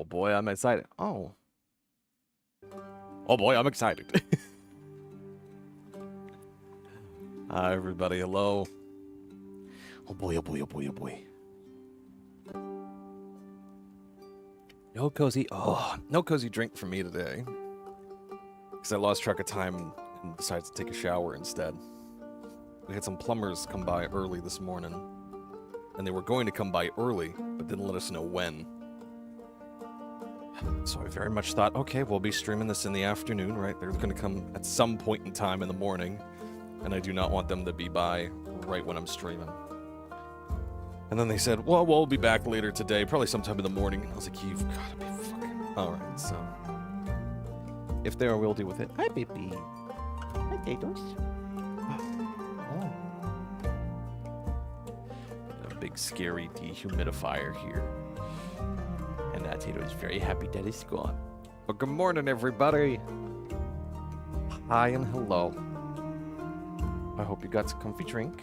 Oh boy, I'm excited. Oh. Oh boy, I'm excited. Hi everybody, hello. Oh boy, oh boy, oh boy, oh boy. No cozy, no cozy drink for me today. Because I lost track of time and decided to take a shower instead. We had some plumbers come by early this morning. And they were going to come by early, but didn't let us know when. So I very much thought, okay, we'll be streaming this in the afternoon, right? They're going to come at some point in time in the morning. And I do not want them to be by right when I'm streaming. And then they said, well, we'll be back later today, probably sometime in the morning. And I was like, you've got to be fucking... Alright, so... If they are, we'll deal with it. Hi, baby. Hi, potatoes. Oh. A big, scary dehumidifier here. And that potato is very happy that it's gone. Well, good morning, everybody. Hi and hello. I hope you got some comfy drink.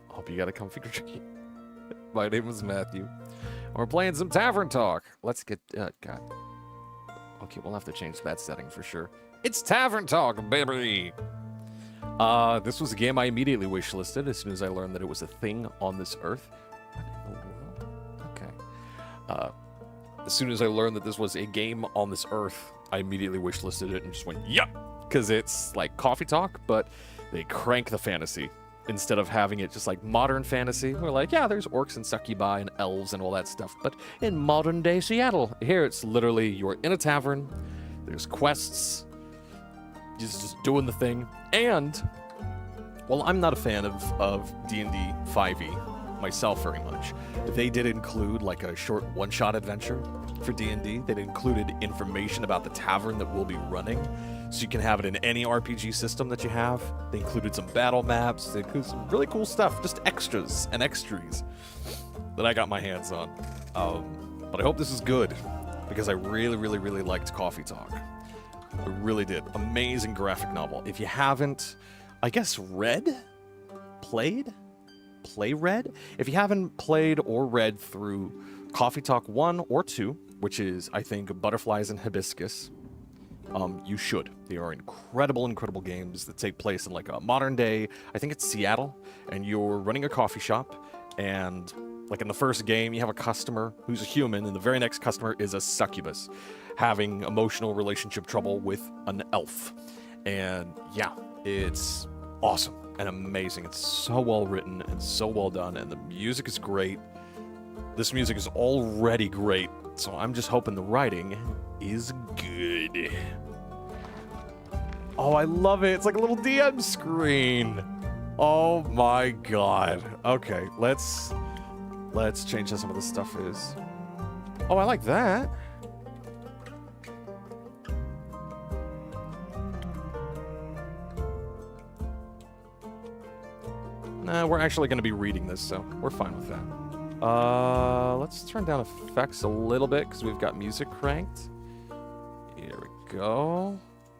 Hope you got a comfy drink. My name is Matthew. We're playing some Tavern Talk. Let's get... God. Okay, we'll have to change that setting for sure. It's Tavern Talk, baby! This was a game I immediately wishlisted as soon as I learned that it was a thing on this earth. What in the world? Okay. As soon as I learned that this was a game on this earth, I immediately wishlisted it and just went, yup! Because it's like Coffee Talk, but they crank the fantasy. Instead of having it just like modern fantasy, we're like, yeah, there's orcs and succubi and elves and all that stuff. But in modern day Seattle, here it's literally you're in a tavern, there's quests, just doing the thing. And, well, I'm not a fan of D&D 5e myself very much. They did include like a short one-shot adventure for D&D that included information about the tavern that we'll be running. So you can have it in any RPG system that you have. They included some battle maps. They included some really cool stuff. Just extras and extras that I got my hands on. But I hope this is good because I really, really, really liked Coffee Talk. I really did. Amazing graphic novel. If you haven't, I guess, play read? If you haven't played or read through Coffee Talk 1 or 2, which is, I think, Butterflies and Hibiscus, you should. They are incredible, incredible games that take place in like a modern day, I think it's Seattle, and you're running a coffee shop, and like in the first game, you have a customer who's a human, and the very next customer is a succubus, having emotional relationship trouble with an elf. And yeah, it's awesome and amazing. It's so well written and so well done, and the music is great. This music is already great, so I'm just hoping the writing is good. Oh, I love it. It's like a little DM screen. Oh my god. Okay, let's change how some of this stuff is. Oh, I like that. Nah, we're actually going to be reading this, so we're fine with that. Let's turn down effects a little bit because we've got music cranked. Here we go.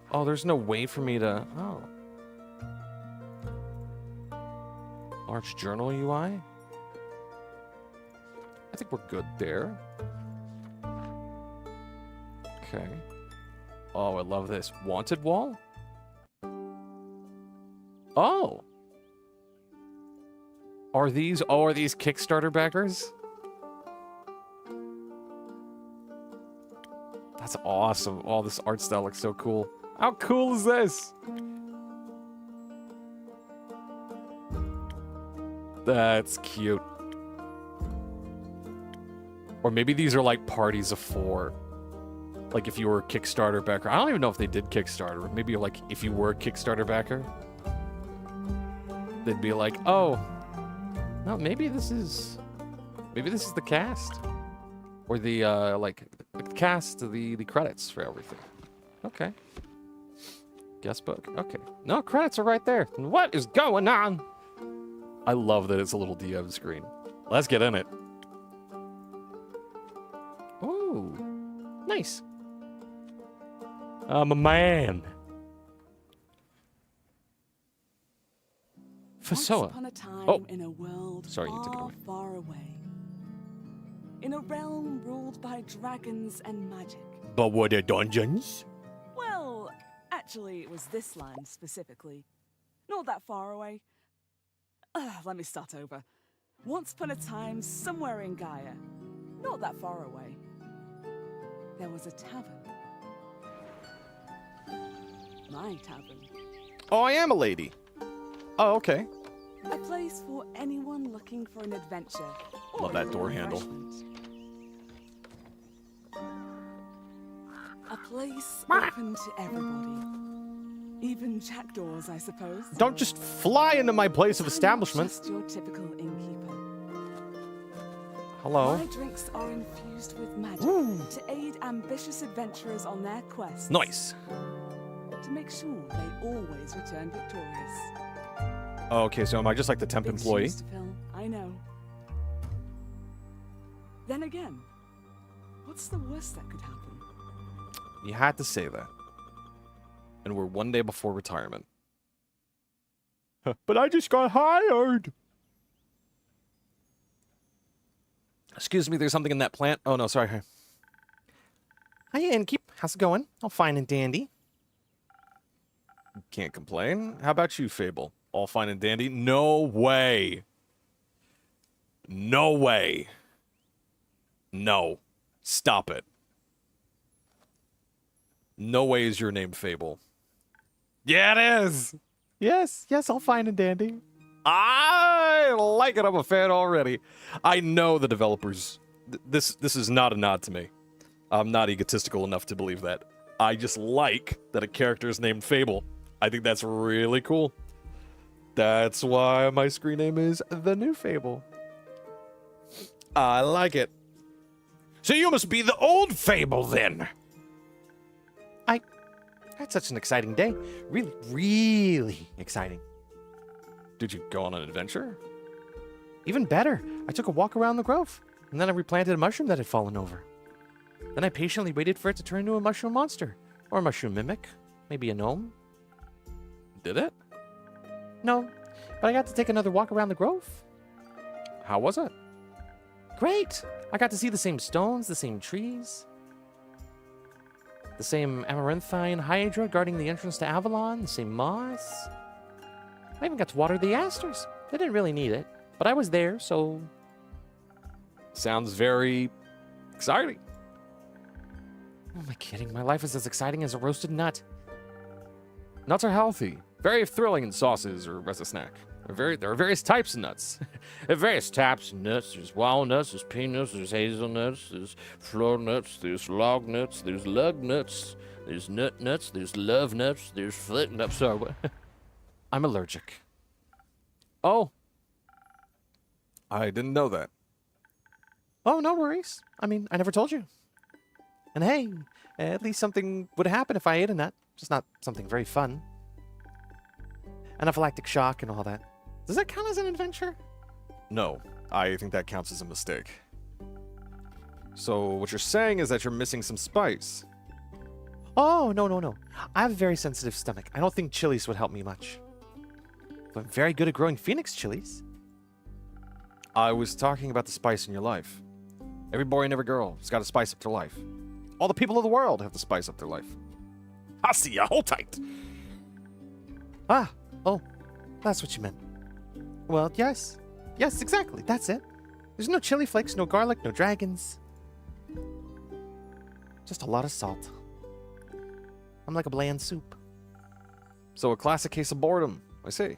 Oh, there's no way for me to... Oh. Large journal UI? I think we're good there. Okay. Oh, I love this. Wanted wall? Oh! Are these Kickstarter backers? That's awesome. Oh, this art style looks so cool. How cool is this? That's cute. Or maybe these are like parties of 4. Like if you were a Kickstarter backer. I don't even know if they did Kickstarter. Maybe like if you were a Kickstarter backer, they'd be like, oh, no, maybe this is the cast. Or the like the cast, the credits for everything. Okay. Guest book. Okay. No, credits are right there. What is going on? I love that it's a little DM screen. Let's get in it. Ooh. Nice. I'm a man. Fasoa. Once upon a time Oh. in a world Sorry, you took it far, away. far away. In a realm ruled by dragons and magic. But were there dungeons? Well, actually, it was this land specifically. Not that far away. Let me start over. Once upon a time, somewhere in Gaia, not that far away, there was a tavern. My tavern. Oh, I am a lady. Oh, okay. A place for anyone looking for an adventure. Or Love that a door handle. refreshment. A place open to everybody. Even jackdaws, I suppose. Don't just fly into my place of I'm not establishment. just your typical innkeeper. Hello. My drinks are infused with magic Ooh. to aid ambitious adventurers on their quests. Nice. To make sure they always return victorious. Okay, so am I just like the temp Big employee? shoes to fill, I know. Then again, what's the worst that could happen? You had to say that. And we're one day before retirement. But I just got hired. Excuse me, there's something in that plant. Oh, no, sorry. Hi, Innkeep. How's it going? All fine and dandy. Can't complain. How about you, Fable? All fine and dandy? No way. No way. No. Stop it. No way is your name Fable. Yeah, it is. Yes, all fine and dandy. I like it. I'm a fan already. I know the developers. This is not a nod to me. I'm not egotistical enough to believe that. I just like that a character is named Fable. I think that's really cool. That's why my screen name is The Newfable. I like it. So you must be the old Fable then. I had such an exciting day. Really, really exciting. Did you go on an adventure? Even better, I took a walk around the grove, and then I replanted a mushroom that had fallen over. Then I patiently waited for it to turn into a mushroom monster, or a mushroom mimic, maybe a gnome. Did it? No, but I got to take another walk around the grove. How was it? Great! I got to see the same stones, the same trees, the same amaranthine hydra guarding the entrance to Avalon, the same moss. I even got to water the asters. They didn't really need it, but I was there, so... Sounds very exciting. Oh, am I kidding? My life is as exciting as a roasted nut. Nuts are healthy, very thrilling in sauces or as a snack. There are various types of nuts. There are various types of nuts. There's walnuts, there's peanuts, there's hazelnuts, there's floor nuts, there's log nuts, there's lug nuts, there's nut nuts, there's love nuts, there's flip nuts. Sorry, what? I'm allergic. Oh. I didn't know that. Oh, no worries. I mean, I never told you. And hey, at least something would happen if I ate a nut. Just not something very fun. Anaphylactic shock and all that. Does that count as an adventure? No, I think that counts as a mistake. So what you're saying is that you're missing some spice. Oh, no. I have a very sensitive stomach. I don't think chilies would help me much. But I'm very good at growing phoenix chilies. I was talking about the spice in your life. Every boy and every girl has got to spice up their life. All the people of the world have to spice up their life. I see ya. Hold tight. Ah, oh, that's what you meant. Well, yes. Yes, exactly. That's it. There's no chili flakes, no garlic, no dragons. Just a lot of salt. I'm like a bland soup. So a classic case of boredom, I see.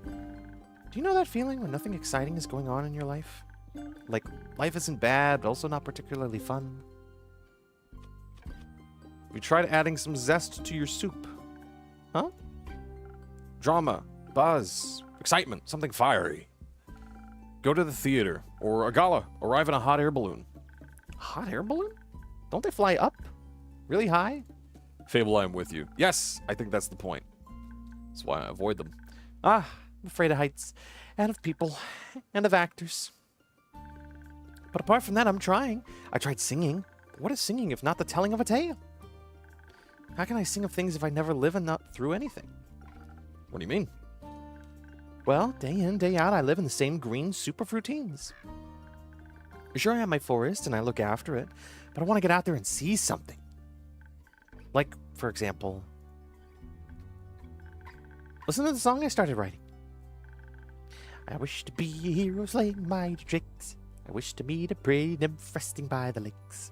Do you know that feeling when nothing exciting is going on in your life? Like, life isn't bad, but also not particularly fun? You tried adding some zest to your soup. Huh? Drama, buzz, excitement, something fiery. Go to the theater, or a gala, arrive in a hot air balloon. Hot air balloon? Don't they fly up? Really high? Fable, I'm with you. Yes, I think that's the point. That's why I avoid them. Ah, I'm afraid of heights, and of people, and of actors. But apart from that, I'm trying. I tried singing. But what is singing if not the telling of a tale? How can I sing of things if I never live and not through anything? What do you mean? Well, day in, day out, I live in the same green super routines. Sure, I have my forest and I look after it, but I want to get out there and see something. Like, for example, listen to the song I started writing. I wish to be a hero slaying mighty tricks. I wish to meet a pretty nymph resting by the lakes.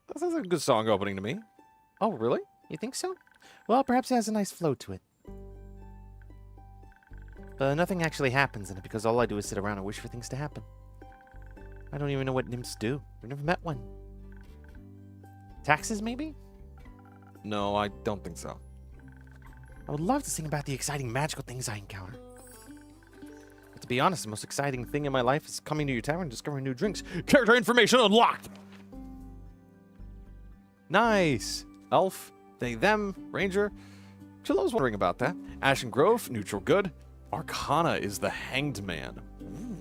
That sounds like a good song opening to me. Oh, really? You think so? Well, perhaps it has a nice flow to it. But nothing actually happens in it because all I do is sit around and wish for things to happen. I don't even know what nymphs do. I've never met one. Taxes, maybe? No, I don't think so. I would love to sing about the exciting magical things I encounter. But to be honest, the most exciting thing in my life is coming to your tavern and discovering new drinks. Character information unlocked. Nice. Elf, they, them, ranger. Actually, I was wondering about that. Ashen Grove, neutral good. Arcana is the hanged man. Ooh.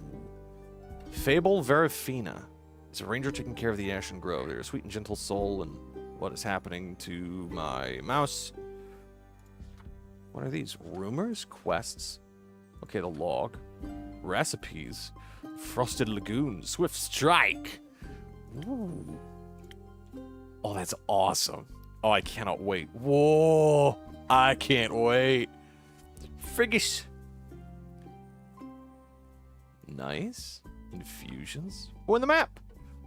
Fable Verifina. It's a ranger taking care of the Ashen Grove. They're a sweet and gentle soul, and what is happening to my mouse? What are these? Rumors? Quests? Okay, the log. Recipes. Frosted Lagoon. Swift Strike. Ooh. Oh, that's awesome. Oh, I cannot wait. Whoa. I can't wait. Friggish. Nice. Infusions. Oh, in the map.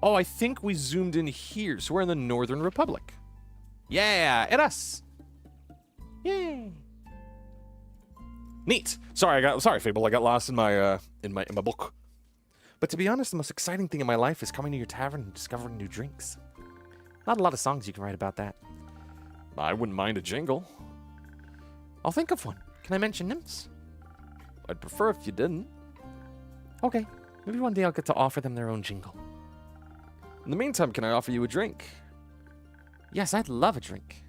Oh, I think we zoomed in here. So we're in the Northern Republic. Yeah, and us. Yay. Neat. Sorry, Fable. I got lost in my book. But to be honest, the most exciting thing in my life is coming to your tavern and discovering new drinks. Not a lot of songs you can write about that. I wouldn't mind a jingle. I'll think of one. Can I mention nymphs? I'd prefer if you didn't. Okay. Maybe one day I'll get to offer them their own jingle. In the meantime, can I offer you a drink? Yes, I'd love a drink.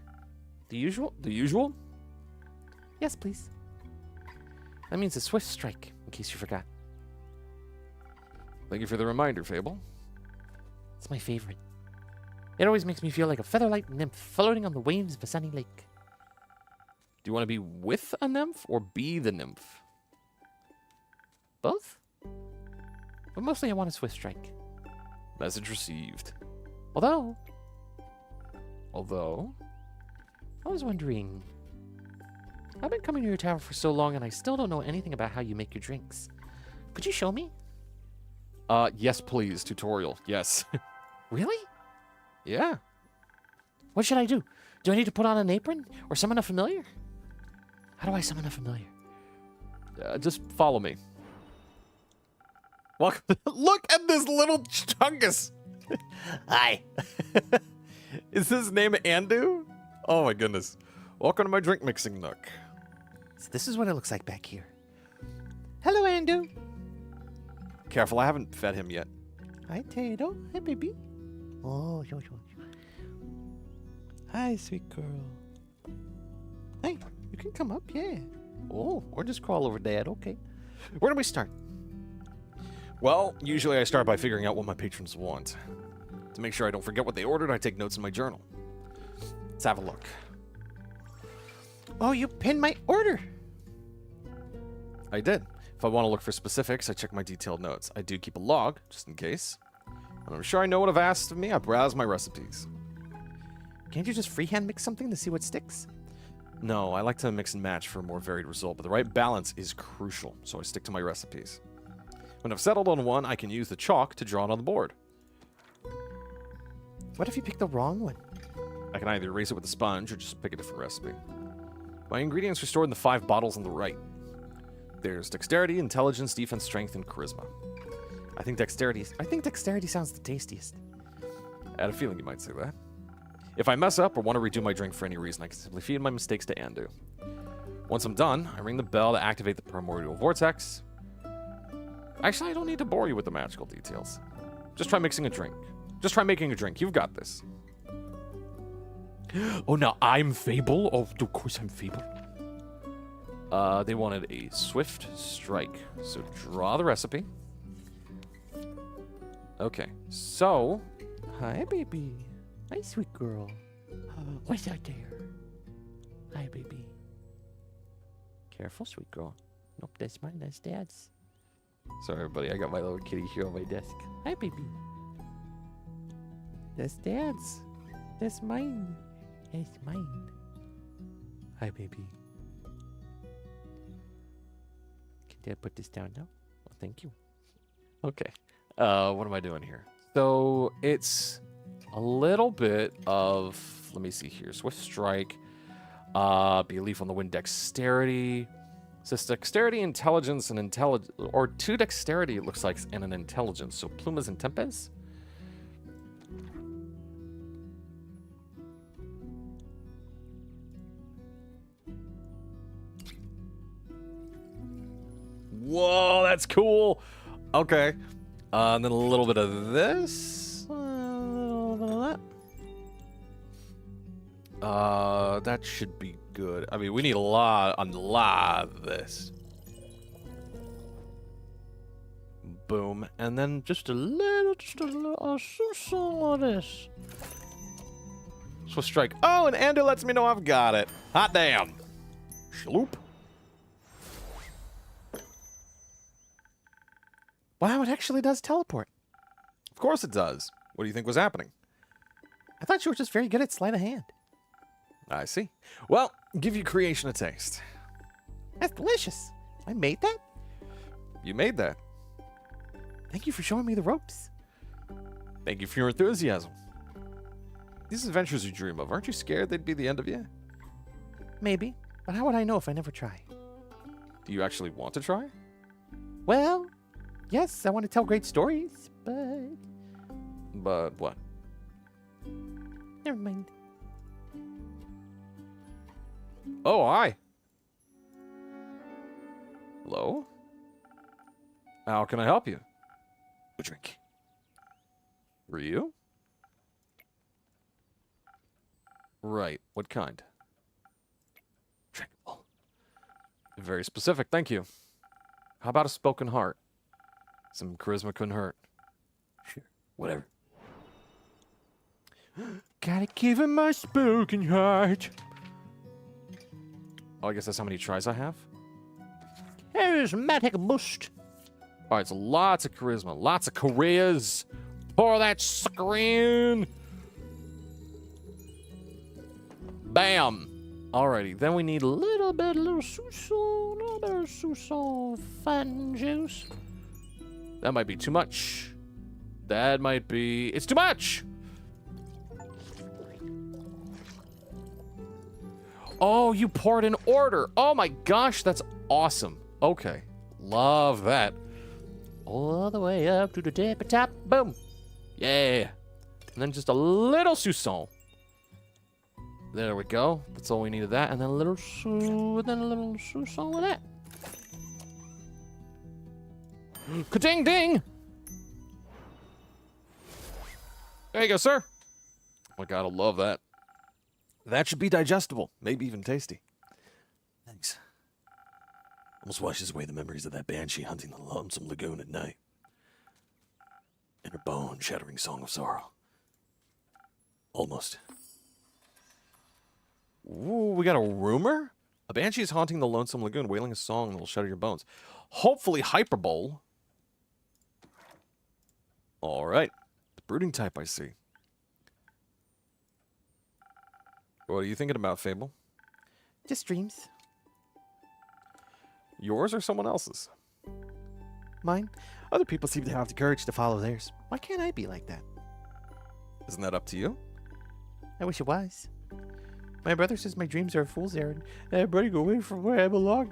The usual? The usual? Yes, please. That means a swift strike, in case you forgot. Thank you for the reminder, Fable. It's my favorite. It always makes me feel like a featherlight nymph floating on the waves of a sunny lake. Do you want to be with a nymph or be the nymph? Both? But mostly I want a swift strike. Message received. Although, I was wondering, I've been coming to your tavern for so long and I still don't know anything about how you make your drinks. Could you show me? Yes, please. Tutorial. Yes. Really? Yeah. What should I do? Do I need to put on an apron or summon a familiar? How do I summon a familiar? Just follow me. Look at this little chungus. Hi. Is his name Andu? Oh my goodness. Welcome to my drink mixing nook. So this is what it looks like back here. Hello, Andu. Careful, I haven't fed him yet. Hi, Tato. Hi, baby. Oh, yo. Hi, sweet girl. Hey, you can come up, yeah. Oh, or just crawl over Dad, okay. Where do we start? Well, usually I start by figuring out what my patrons want. To make sure I don't forget what they ordered, I take notes in my journal. Let's have a look. Oh, you pinned my order. I did. If I want to look for specifics, I check my detailed notes. I do keep a log, just in case. When I'm sure I know what I've asked of me, I browse my recipes. Can't you just freehand mix something to see what sticks? No, I like to mix and match for a more varied result, but the right balance is crucial, so I stick to my recipes. When I've settled on one, I can use the chalk to draw it on the board. What if you pick the wrong one? I can either erase it with a sponge or just pick a different recipe. My ingredients are stored in the 5 bottles on the right. There's dexterity, intelligence, defense, strength, and charisma. I think dexterity sounds the tastiest. I had a feeling you might say that. If I mess up or want to redo my drink for any reason, I can simply feed my mistakes to Andu. Once I'm done, I ring the bell to activate the primordial vortex. Actually, I don't need to bore you with the magical details. Just try mixing a drink. Just try making a drink. You've got this. Oh, now I'm Fable? Oh, of course I'm Fable. They wanted a swift strike. So draw the recipe. Okay, so... Hi, baby. Hi, sweet girl. What's out there? Hi, baby. Careful, sweet girl. Nope, that's mine. That's Dad's. Sorry, everybody. I got my little kitty here on my desk. Hi, baby. That's Dad's. That's mine. That's mine. Hi, baby. Can Dad put this down now? Oh, thank you. Okay. What am I doing here? So it's a little bit of, let me see here. Swift Strike. Be a leaf on the wind. Dexterity. It says dexterity, intelligence, and intelligence, or 2 dexterity, it looks like, and an intelligence. So Plumas and Tempest. Whoa, that's cool. Okay. And then a little bit of this. A little bit of that. That should be good. I mean, we need a lot of this. Boom. And then just a little of this. Swift Strike. Oh, and Ando lets me know I've got it. Hot damn. Shloop. Wow, it actually does teleport. Of course it does. What do you think was happening? I thought you were just very good at sleight of hand. I see. Well, give your creation a taste. That's delicious. I made that. You made that. Thank you for showing me the ropes. Thank you for your enthusiasm. These adventures you dream of, aren't you scared they'd be the end of you? Maybe, but how would I know if I never try? Do you actually want to try? Well, yes, I want to tell great stories, but But what? never mind. Oh, hi. Hello? How can I help you? A drink. For you? Right. What kind? Drinkable. Very specific, thank you. How about a spoken heart? Some charisma couldn't hurt. Sure. Whatever. Gotta give him my spoken heart. Oh, I guess that's how many tries I have? Charismatic boost. Alright, so lots of charisma. Lots of charisma. Pour that sucker in. Bam. Alrighty, then we need a little Suso, fun juice. That might be too much. That might be... It's too much! Oh, you poured in order. Oh my gosh, that's awesome. Okay. Love that. All the way up to the tippy top. Boom. Yeah. And then just a little Sousson. There we go. That's all we need of that. And then a little and then a little Sousson with that. Ka-ding ding! There you go, sir. Oh my god, I love that. That should be digestible. Maybe even tasty. Thanks. Almost washes away the memories of that banshee hunting the lonesome lagoon at night. And her bone-shattering song of sorrow. Almost. Ooh, we got a rumor? A banshee is haunting the lonesome lagoon, wailing a song that will shatter your bones. Hopefully hyperbole. All right. The brooding type, I see. What are you thinking about, Fable? Just dreams. Yours or someone else's? Mine. Other people seem to have the courage to follow theirs. Why can't I be like that? Isn't that up to you? I wish it was. My brother says my dreams are a fool's errand, and I'm running away from where I belong.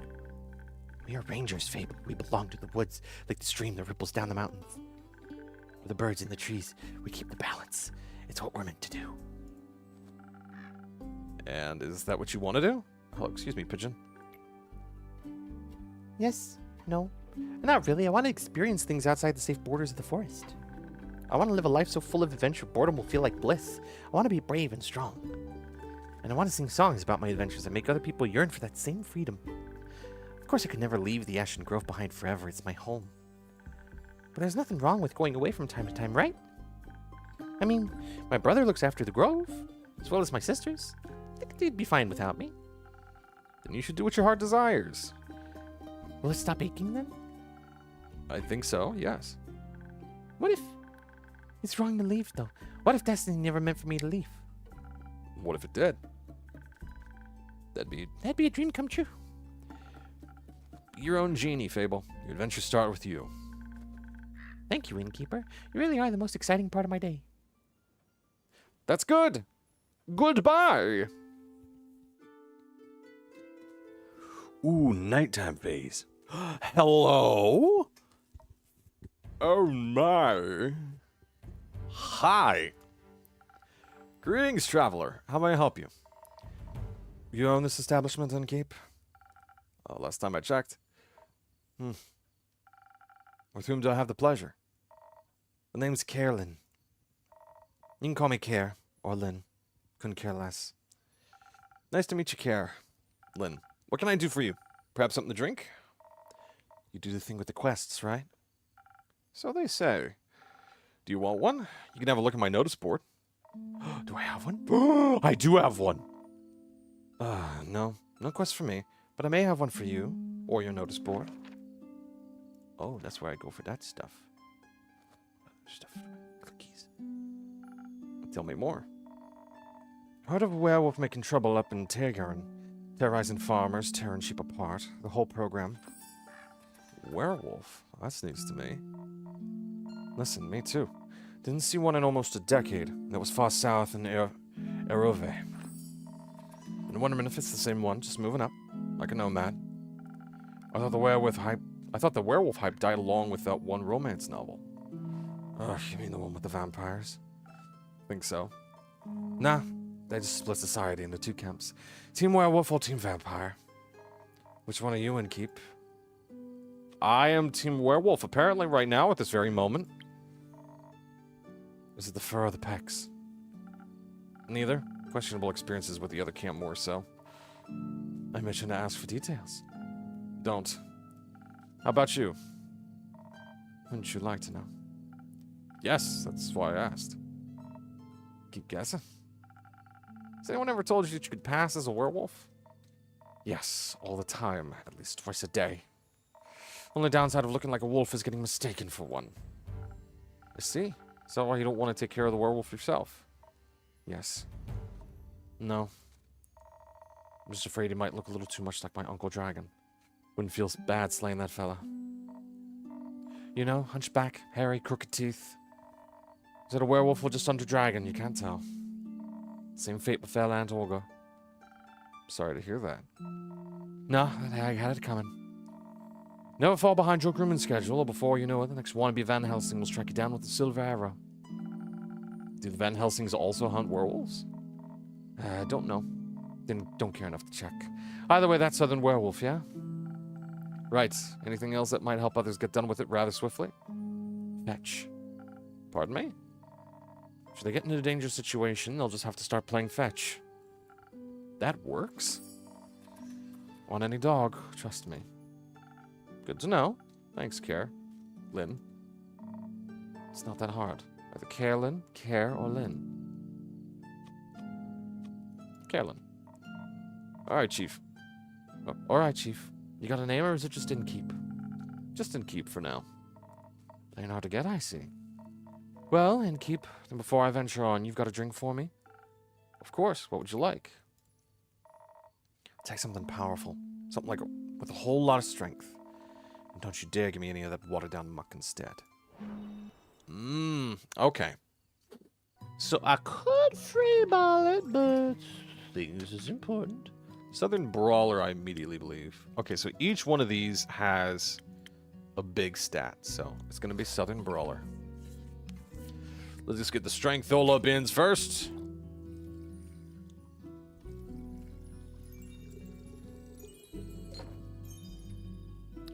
We are rangers, Fable. We belong to the woods, like the stream that ripples down the mountains. With the birds in the trees, we keep the balance. It's what we're meant to do. And is that what you want to do? Oh, excuse me, pigeon. Yes, no, not really. I want to experience things outside the safe borders of the forest. I want to live a life so full of adventure, boredom will feel like bliss. I want to be brave and strong. And I want to sing songs about my adventures and make other people yearn for that same freedom. Of course, I could never leave the Ashen Grove behind forever. It's my home. But there's nothing wrong with going away from time to time, right? I mean, my brother looks after the grove, as well as my sisters. I think they'd be fine without me. then you should do what your heart desires. Will it stop aching then? I think so, yes. What if it's wrong to leave, though? What if destiny never meant for me to leave? What if it did? That'd be a dream come true. be your own genie, Fable. Your adventures start with you. Thank you, innkeeper. You really are the most exciting part of my day. That's good. Goodbye. Ooh, nighttime phase. Hello? Oh my. Hi. Greetings, traveler. How may I help you? You own this establishment in Cape? Last time I checked. With whom do I have the pleasure? The name's Carolyn. You can call me Care or Lynn. Couldn't care less. Nice to meet you, Care. Lynn, what can I do for you? Perhaps something to drink? You do the thing with the quests, right? So they say. Do you want one? You can have a look at my notice board. Do I have one? I do have one. No. No quest for me. But I may have one for you. Or your notice board. Oh, that's where I go for that stuff. Cookies. Tell me more. Heard of a werewolf making trouble up in Taverns. Terrorizing farmers, tearing sheep apart. The whole program. Werewolf? That's news to me. Listen, me too. Didn't see one in almost a decade. That was far south in Erove. And wondering if it's the same one, just moving up, like a nomad. I thought the werewolf hype died along with that one romance novel. Oh, you mean the one with the vampires? Think so. Nah, they just split society into two camps. Team werewolf or team vampire. Which one are you in, Keep? I am Team Werewolf, apparently right now at this very moment. Is it the fur or the pecs? Neither. Questionable experiences with the other camp more so. I mentioned to ask for details. Don't. How about you? Wouldn't you like to know? Yes, that's why I asked. Keep guessing. Has anyone ever told you that you could pass as a werewolf? Yes, all the time, at least twice a day. Only downside of looking like a wolf is getting mistaken for one. I see. Is that why you don't want to take care of the werewolf yourself? Yes. No. I'm just afraid he might look a little too much like my Uncle Dragon. Wouldn't feel bad slaying that fella. You know, hunchback, hairy, crooked teeth. Is it a werewolf or just under dragon? You can't tell. Same fate befell Aunt Olga. Sorry to hear that. No, I had it coming. Never fall behind your grooming schedule, or before you know it, the next wannabe Van Helsing will strike you down with a silver arrow. Do the Van Helsings also hunt werewolves? I don't know. Don't care enough to check. Either way, that's Southern Werewolf, yeah? Right. Anything else that might help others get done with it rather swiftly? Fetch. Pardon me? Should they get into a dangerous situation, they'll just have to start playing fetch. That works. On any dog, trust me. Good to know. Thanks, Care. Lynn. It's not that hard. Either Carolyn, Care, or Lynn. Carolyn. All right, Chief. Oh, all right, Chief. You got a name, or is it just in keep? Just in keep for now. Ain't hard to get, I see. Well, in keep, then before I venture on, you've got a drink for me? Of course. What would you like? Take something powerful. Something like with a whole lot of strength. And don't you dare give me any of that watered-down muck instead. Okay. So I could freeball it, but things is important. Southern Brawler, I immediately believe. Okay, so each one of these has a big stat, so it's going to be Southern Brawler. Let's just get the strength Ola bins first.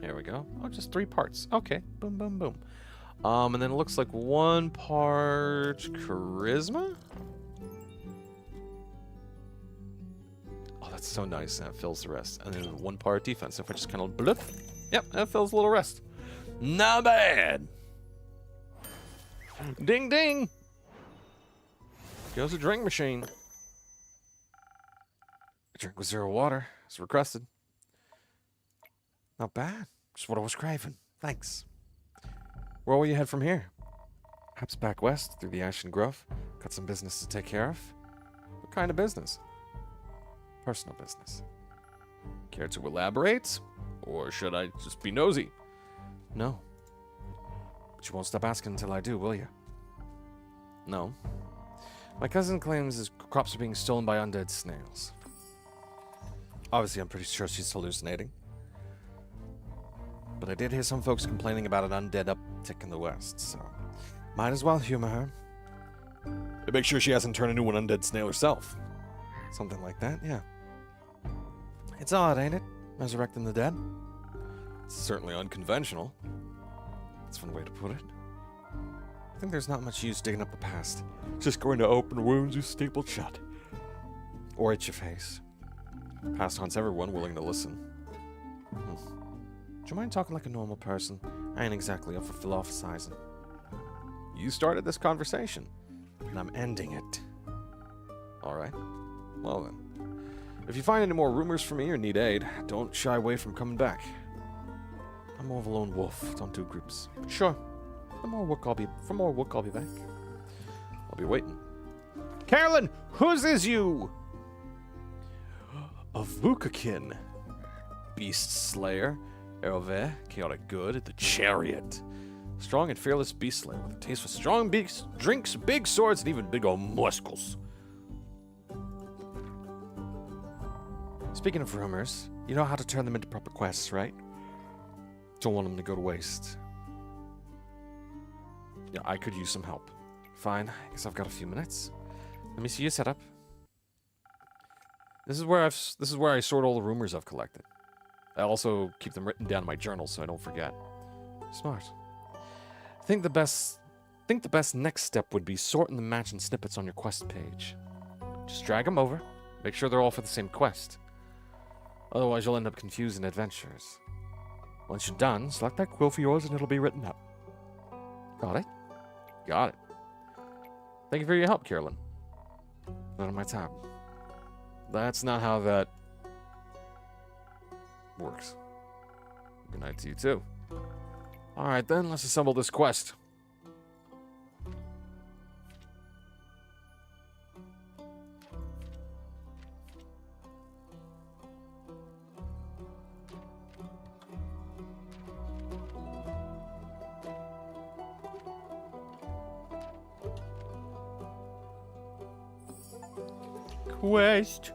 There we go. Oh, just 3 parts. Okay. Boom, boom, boom. And then it looks like 1 part charisma. Oh, that's so nice. That fills the rest. And then 1 part defense. So if I just kind of bloop. Yep, that fills a little rest. Not bad. Ding, ding. Goes a drink machine. A drink with 0 water, as requested. Not bad. Just what I was craving. Thanks. Where will you head from here? Perhaps back west, through the Ashen Grove. Got some business to take care of. What kind of business? Personal business. Care to elaborate? Or should I just be nosy? No. But you won't stop asking until I do, will you? No. My cousin claims his crops are being stolen by undead snails. Obviously, I'm pretty sure she's hallucinating. But I did hear some folks complaining about an undead uptick in the west, so might as well humor her. And make sure she hasn't turned into an undead snail herself. Something like that, yeah. It's odd, ain't it? Resurrecting the dead. It's certainly unconventional. That's one way to put it. I think there's not much use digging up the past. Just going to open wounds you stapled shut. Or itch your face. Past haunts everyone willing to listen. Do you mind talking like a normal person? I ain't exactly up for philosophizing. You started this conversation, and I'm ending it. Alright. Well then. If you find any more rumors from me or need aid, don't shy away from coming back. I'm more of a lone wolf, don't do groups. Sure. For more work, I'll be back. I'll be waiting. Carolyn, whose is you? A Vukakin. Beast Slayer. Erove, Chaotic Good, the Chariot. Strong and fearless beast slayer with a taste for strong beasts, drinks, big swords, and even big old muscles. Speaking of rumors, you know how to turn them into proper quests, right? Don't want them to go to waste. Yeah, I could use some help. Fine, I guess I've got a few minutes. Let me see your setup. This is where I sort all the rumors I've collected. I also keep them written down in my journal so I don't forget. Smart. Think the best next step would be sorting the matching snippets on your quest page. Just drag them over. Make sure they're all for the same quest. Otherwise, you'll end up confusing adventures. Once you're done, select that quill for yours and it'll be written up. Got it? Got it. Thank you for your help, Carolyn. Not on my tab. That's not how that works. Good night to you, too. Alright then, let's assemble this quest. Quest.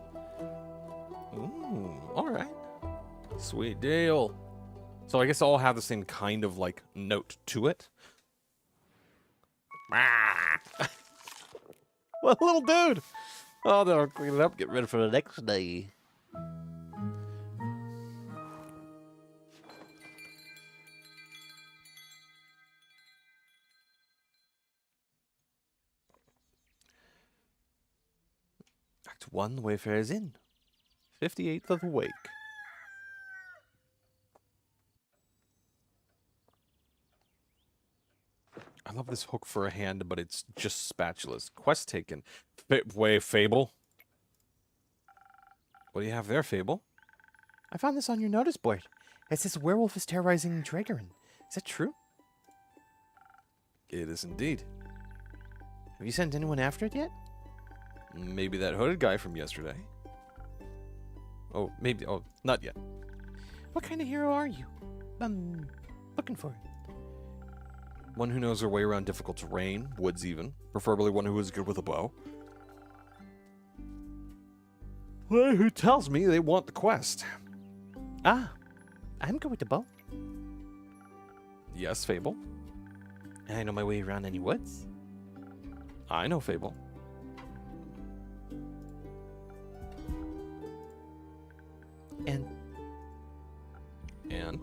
Ooh, alright. Sweet deal. So I guess they all have the same kind of, like, note to it. Well, little dude. Oh, they'll clean it up, get ready for the next day. Act 1, the Wayfarer's Inn. 58th of the Wake. I love this hook for a hand, but it's just spatulas. Quest taken. Fable. What do you have there, Fable? I found this on your notice board. It says a werewolf is terrorizing Dragorin. Is that true? It is indeed. Have you sent anyone after it yet? Maybe that hooded guy from yesterday. Oh, maybe. Oh, not yet. What kind of hero are you? Looking for. One who knows their way around difficult terrain, woods even. Preferably one who is good with a bow. Well, who tells me they want the quest? Ah, I'm good with the bow. Yes, Fable. And I know my way around any woods. I know Fable. And And?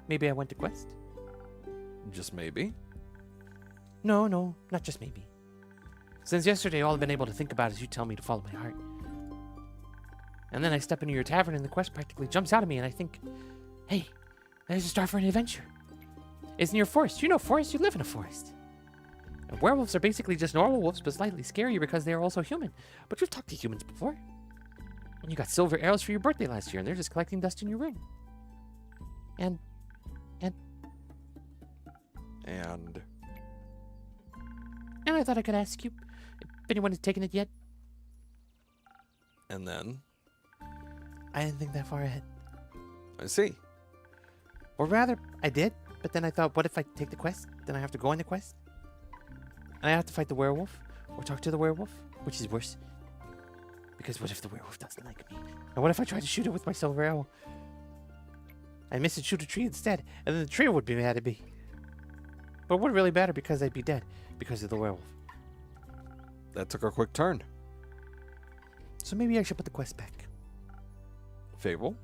maybe I went to quest? Just maybe. No, not just maybe. Since yesterday, all I've been able to think about is you tell me to follow my heart. And then I step into your tavern and the quest practically jumps out at me and I think, hey, there's a start for an adventure. It's near a forest. You know forest, you live in a forest. And werewolves are basically just normal wolves, but slightly scarier because they are also human. But you've talked to humans before. You got silver arrows for your birthday last year, and they're just collecting dust in your room. And I thought I could ask you if anyone has taken it yet. And then? I didn't think that far ahead. I see. Or rather, I did, but then I thought, what if I take the quest? Then I have to go on the quest? And I have to fight the werewolf, or talk to the werewolf, which is worse. Because what if the werewolf doesn't like me? And what if I try to shoot it with my silver arrow? I miss and shoot a tree instead, and then the tree would be mad at me. But it wouldn't really matter because I'd be dead, because of the werewolf. That took a quick turn. So maybe I should put the quest back. Fable,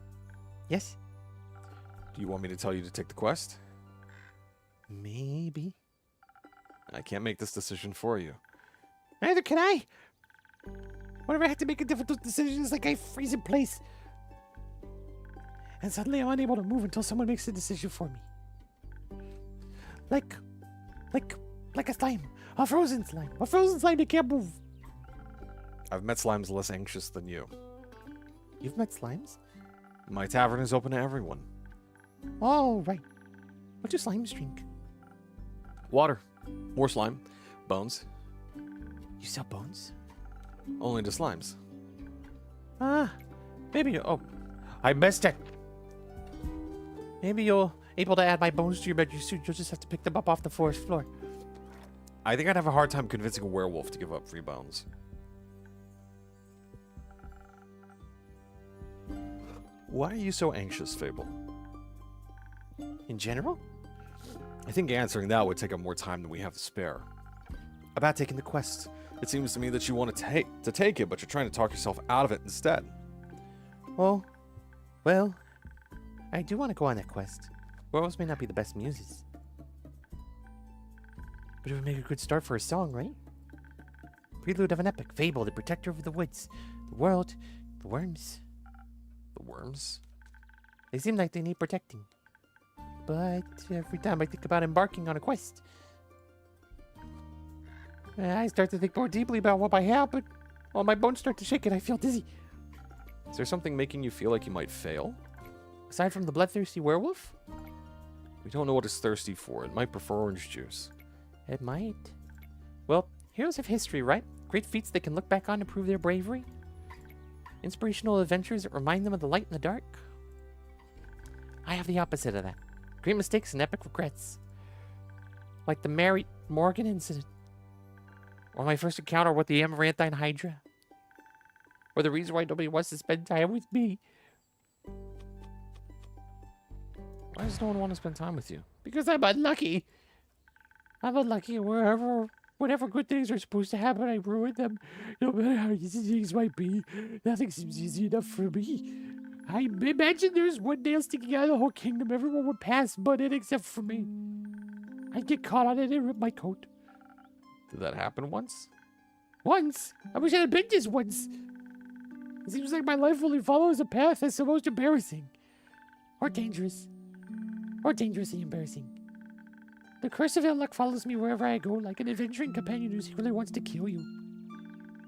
Yes? do you want me to tell you to take the quest? Maybe. I can't make this decision for you. Neither can I. Whenever I have to make a difficult decision, it's like I freeze in place. And suddenly I'm unable to move until someone makes a decision for me. Like a slime. A frozen slime. A frozen slime that can't move. I've met slimes less anxious than you. You've met slimes? My tavern is open to everyone. Oh, right. What do slimes drink? Water. More slime. Bones. You sell bones? Only to slimes. Ah, maybe. Oh, I missed it. Maybe you're able to add my bones to your bed suit. You'll just have to pick them up off the forest floor. I think I'd have a hard time convincing a werewolf to give up free bones. Why are you so anxious, Fable? In general? I think answering that would take up more time than we have to spare. About taking the quest. It seems to me that you want to take it, but you're trying to talk yourself out of it instead. Well, I do want to go on that quest. Werewolves may not be the best muses. But it would make a good start for a song, right? Prelude of an epic, Fable, the protector of the woods, the world, the worms. The worms? They seem like they need protecting. But every time I think about embarking on a quest, I start to think more deeply about what might happen. While my bones start to shake and I feel dizzy. Is there something making you feel like you might fail? Aside from the bloodthirsty werewolf? We don't know what it's thirsty for. It might prefer orange juice. It might. Well, heroes of history, right? Great feats they can look back on to prove their bravery. Inspirational adventures that remind them of the light in the dark. I have the opposite of that. Great mistakes and epic regrets. Like the Mary Morgan incident. Or my first encounter with the Amaranthine Hydra. Or the reason why nobody wants to spend time with me. Why does no one want to spend time with you? Because I'm unlucky. I'm unlucky whenever good things are supposed to happen, I ruin them. No matter how easy things might be, nothing seems easy enough for me. I imagine there's one nail sticking out of the whole kingdom. Everyone would pass but it except for me. I'd get caught on it and rip my coat. Did that happen once? Once? I wish I had been just once. It seems like my life only follows a path that's the most embarrassing. Or dangerous. Or dangerously embarrassing. The curse of ill luck follows me wherever I go, like an adventuring companion who secretly wants to kill you.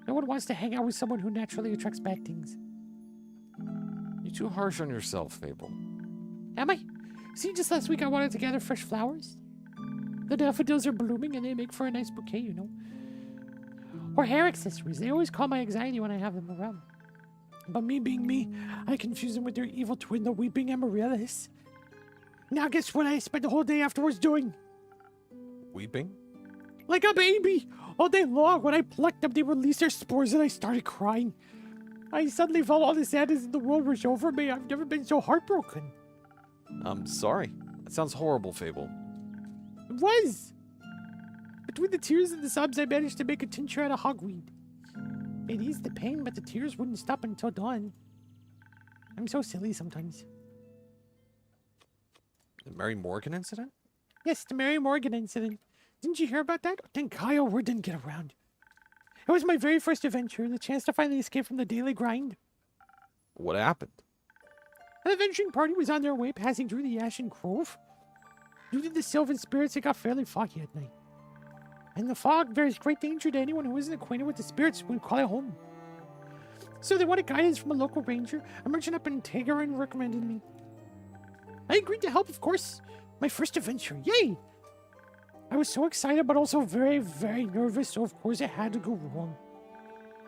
No one wants to hang out with someone who naturally attracts bad things. You're too harsh on yourself, Fable. Am I? See, just last week I wanted to gather fresh flowers. The daffodils are blooming and they make for a nice bouquet, you know. Or hair accessories. They always calm my anxiety when I have them around. But me being me, I confuse them with their evil twin, the weeping amaryllis. Now guess what I spent the whole day afterwards doing? Weeping? Like a baby! All day long, when I plucked them, they released their spores and I started crying. I suddenly felt all the sadness in the world rush over me. I've never been so heartbroken. I'm sorry. That sounds horrible, Fable. It was! Between the tears and the sobs, I managed to make a tincture out of hogweed. It eased the pain, but the tears wouldn't stop until dawn. I'm so silly sometimes. The Mary Morgan incident? Yes, the Mary Morgan incident. Didn't you hear about that? Thank Kyle, word didn't get around. It was my very first adventure, the chance to finally escape from the daily grind. What happened? An adventuring party was on their way passing through the Ashen Grove. Due to the sylvan spirits, it got fairly foggy at night. And the fog bears great danger to anyone who isn't acquainted with the spirits when we call it home. So they wanted guidance from a local ranger. A merchant up in Taverns recommended me. I agreed to help, of course. My first adventure. Yay! I was so excited, but also very, very nervous, so of course it had to go wrong.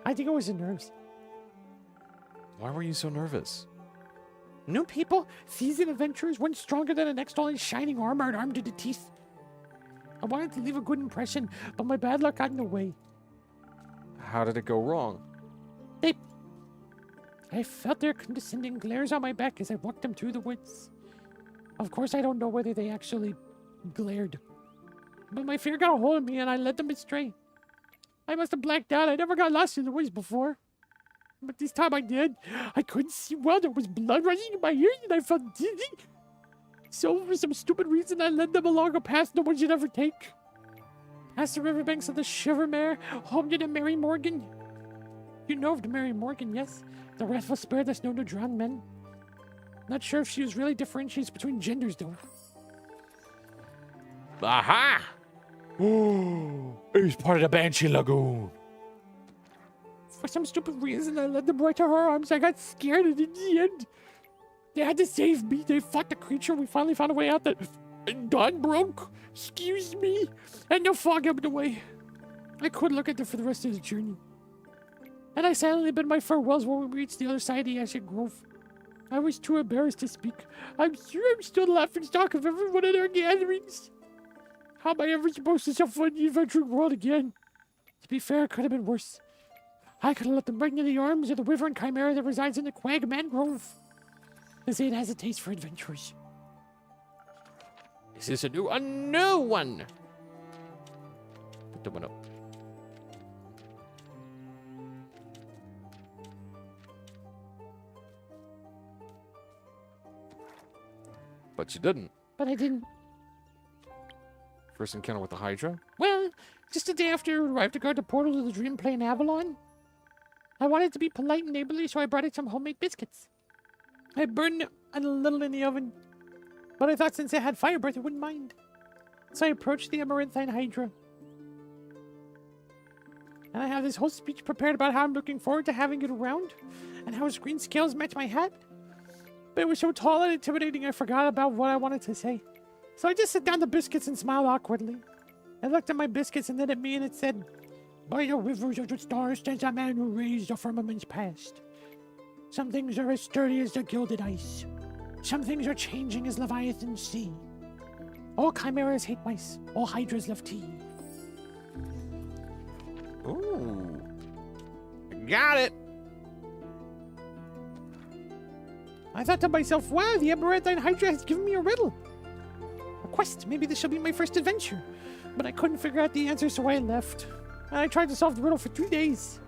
I think it was the nerves. Why were you so nervous? New people, seasoned adventurers, one stronger than the next, all in shining armor and armed to the teeth. I wanted to leave a good impression, but my bad luck got in the way. How did it go wrong? I felt their condescending glares on my back as I walked them through the woods. Of course, I don't know whether they actually glared. But my fear got a hold of me and I led them astray. I must have blacked out. I never got lost in the woods before. But this time I did. I couldn't see well. There was blood rushing in my ears and I felt dizzy. So for some stupid reason, I led them along a path no one should ever take. Past the riverbanks of the Shivermere, home to the Mary Morgan. You know of the Mary Morgan, yes? The wrathful spirit that's known to drown men. Not sure if she was really differentiates between genders, though. Aha! Oh, he's part of the Banshee Lagoon. For some stupid reason, I led them right to her arms. I got scared, and in the end, they had to save me. They fought the creature. We finally found a way out. And dawn broke. Excuse me. And the fog out of the way. I couldn't look at them for the rest of the journey. And I silently bid my farewells when we reached the other side of the Ashen Grove. I was too embarrassed to speak. I'm sure I'm still the laughingstock of everyone at our gatherings. How am I ever supposed to have fun in the adventuring world again? To be fair, it could have been worse. I could have let them right into the arms of the wyvern chimera that resides in the Quag Mangrove. They say it has a taste for adventurers. Is this a new one? Put the one up. But you didn't. But I didn't. First encounter with the Hydra? Well, just a day after I arrived to guard the portal to the Dream Plane Avalon. I wanted to be polite and neighborly, so I brought it some homemade biscuits. I burned a little in the oven, but I thought since it had fire breath, it wouldn't mind. So I approached the Amaranthine Hydra. And I have this whole speech prepared about how I'm looking forward to having it around, and how its green scales match my hat. But it was so tall and intimidating, I forgot about what I wanted to say. So I just set down the biscuits and smiled awkwardly. I looked at my biscuits and then at me, and it said, "By the rivers of the stars stands a man who raised the firmament's past. Some things are as sturdy as the gilded ice. Some things are changing as Leviathan's sea. All chimeras hate mice. All hydras love tea." Ooh. Got it. I thought to myself, wow, the Amaranthine Hydra has given me a riddle. A quest. Maybe this shall be my first adventure. But I couldn't figure out the answer, so I left. And I tried to solve the riddle for 2 days.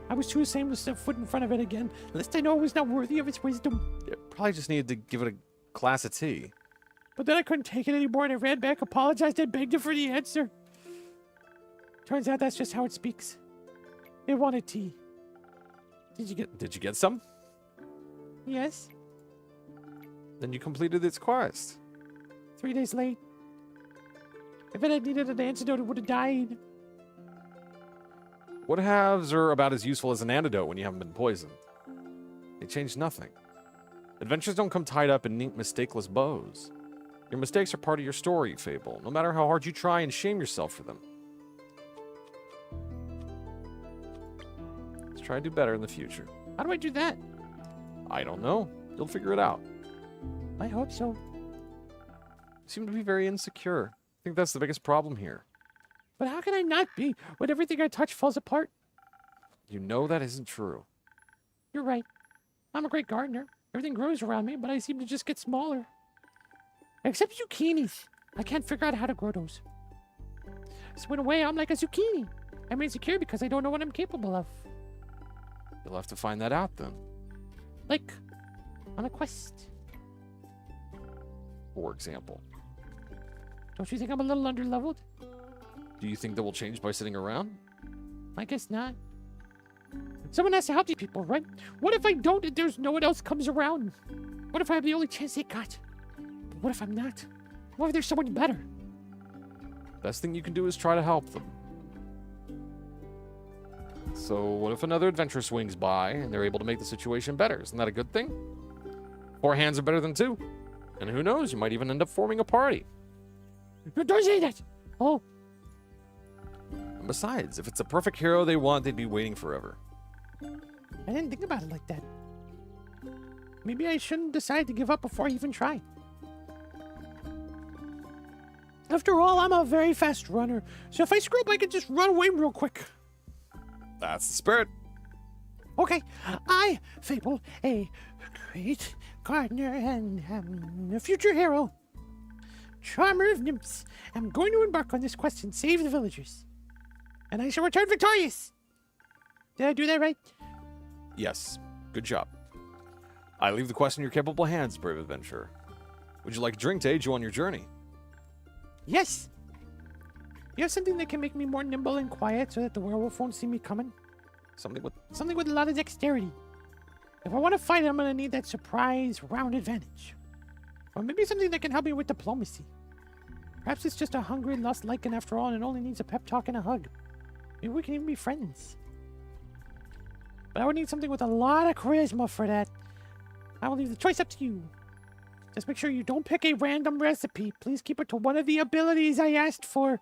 I was too ashamed to step foot in front of it again, lest I know I was not worthy of its wisdom. You probably just needed to give it a glass of tea. But then I couldn't take it anymore, and I ran back, apologized, and begged it for the answer. Turns out that's just how it speaks. It wanted tea. Did you get some? Yes. Then you completed its quest. 3 days late. If it had needed an antidote, it would have died. What halves are about as useful as an antidote when you haven't been poisoned? They change nothing. Adventures don't come tied up in neat, mistakeless bows. Your mistakes are part of your story, Fable, no matter how hard you try and shame yourself for them. Let's try to do better in the future. How do I do that? I don't know. You'll figure it out. I hope so. You seem to be very insecure. I think that's the biggest problem here. But how can I not be when everything I touch falls apart? You know that isn't true. You're right. I'm a great gardener. Everything grows around me, but I seem to just get smaller. Except zucchinis. I can't figure out how to grow those. So in a way, I'm like a zucchini. I'm insecure because I don't know what I'm capable of. You'll have to find that out then. Like, on a quest. For example. Don't you think I'm a little underleveled? Do you think that will change by sitting around? I guess not. Someone has to help these people, right? What if I don't and there's no one else comes around? What if I have the only chance they got? But what if I'm not? What if there's someone better? Best thing you can do is try to help them. So what if another adventure swings by and they're able to make the situation better? Isn't that a good thing? 4 hands are better than 2. And who knows, you might even end up forming a party. Don't say that. Oh, And besides, if it's a perfect hero they want, they'd be waiting forever. I didn't think about it like that. Maybe I shouldn't decide to give up before I even try. After all, I'm a very fast runner, so if I screw up, I can just run away real quick. That's the spirit. Okay, I, Fable, a great gardener and a future hero, charmer of nymphs, am going to embark on this quest and save the villagers. And I shall return victorious. Did I do that right? Yes. Good job. I leave the quest in your capable hands, brave adventurer. Would you like a drink to aid you on your journey? Yes. You have something that can make me more nimble and quiet so that the werewolf won't see me coming? Something with... Something with a lot of dexterity. If I want to fight, I'm going to need that surprise round advantage. Or maybe something that can help me with diplomacy. Perhaps it's just a hungry lust lichen after all and it only needs a pep talk and a hug. Maybe we can even be friends. But I would need something with a lot of charisma for that. I will leave the choice up to you. Just make sure you don't pick a random recipe. Please keep it to one of the abilities I asked for.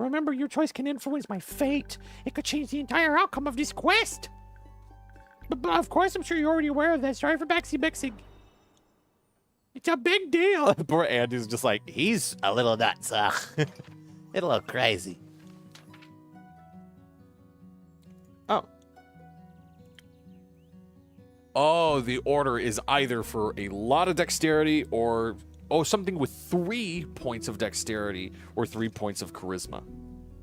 Remember, your choice can influence my fate. It could change the entire outcome of this quest. But of course, I'm sure you're already aware of that. Sorry for Bexing. It's a big deal. Poor Andy's just like, he's a little nuts. It's a little crazy. Oh. Oh, the order is either for a lot of dexterity or... Oh, something with 3 points of dexterity or 3 points of charisma.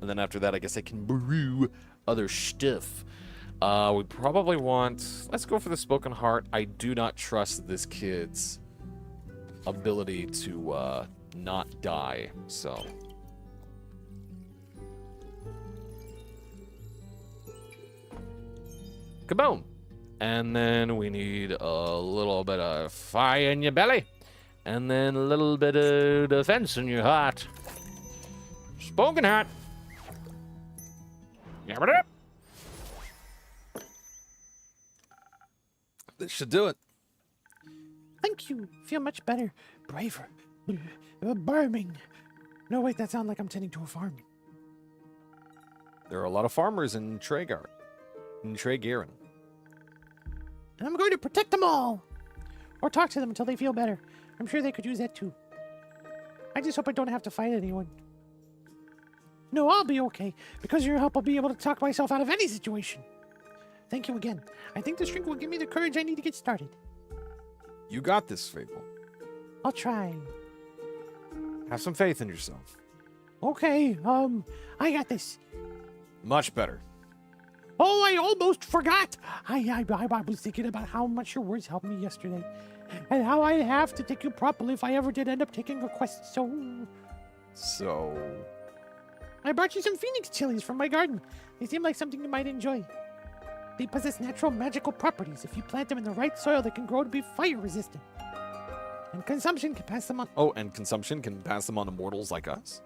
And then after that, I guess I can brew other stuff. We probably want... Let's go for the Spoken Heart. I do not trust this kid's ability to not die, so... Kaboom! And then we need a little bit of fire in your belly. And then a little bit of defense in your heart. Spoken Heart. Yabba it up. This should do it. Thank you. Feel much better. Braver. Barming. No, wait, that sounds like I'm tending to a farm. There are a lot of farmers in Tragar. In Tragaren. And I'm going to protect them all. Or talk to them until they feel better. I'm sure they could use that too. I just hope I don't have to fight anyone. No, I'll be okay. Because of your help, I'll be able to talk myself out of any situation. Thank you again. I think this drink will give me the courage I need to get started. You got this, Fable. I'll try. Have some faith in yourself. Okay, I got this. Much better. Oh, I almost forgot. I was thinking about how much your words helped me yesterday. And how I'd have to take you properly if I ever did end up taking a quest, So... I brought you some phoenix chilies from my garden. They seem like something you might enjoy. They possess natural magical properties. If you plant them in the right soil, they can grow to be fire resistant. And consumption can pass them on. Oh, and consumption can pass them on to mortals like us?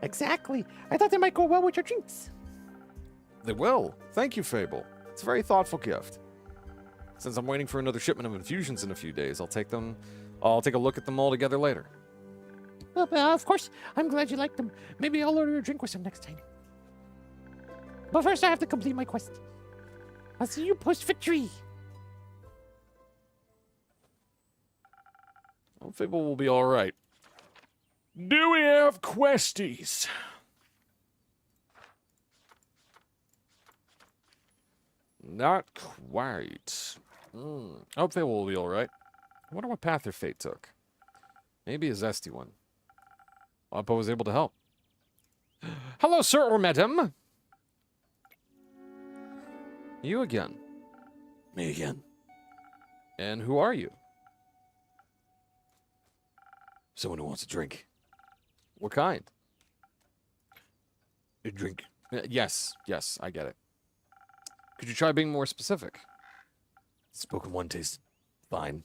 Exactly. I thought they might go well with your drinks. They will. Thank you, Fable. It's a very thoughtful gift. Since I'm waiting for another shipment of infusions in a few days, I'll take a look at them all together later. Well, of course, I'm glad you liked them. Maybe I'll order a drink with some next time. But first, I have to complete my quest. I'll see you post-victory. Well, Fable will be all right. Do we have questies? Not quite. I hope Fable will be all right. I wonder what path their fate took. Maybe a zesty one. I hope I was able to help. Hello, sir or madam. You again. Me again. And who are you? Someone who wants a drink. What kind? A drink. Yes, I get it. Could you try being more specific? Spoken one tasted fine.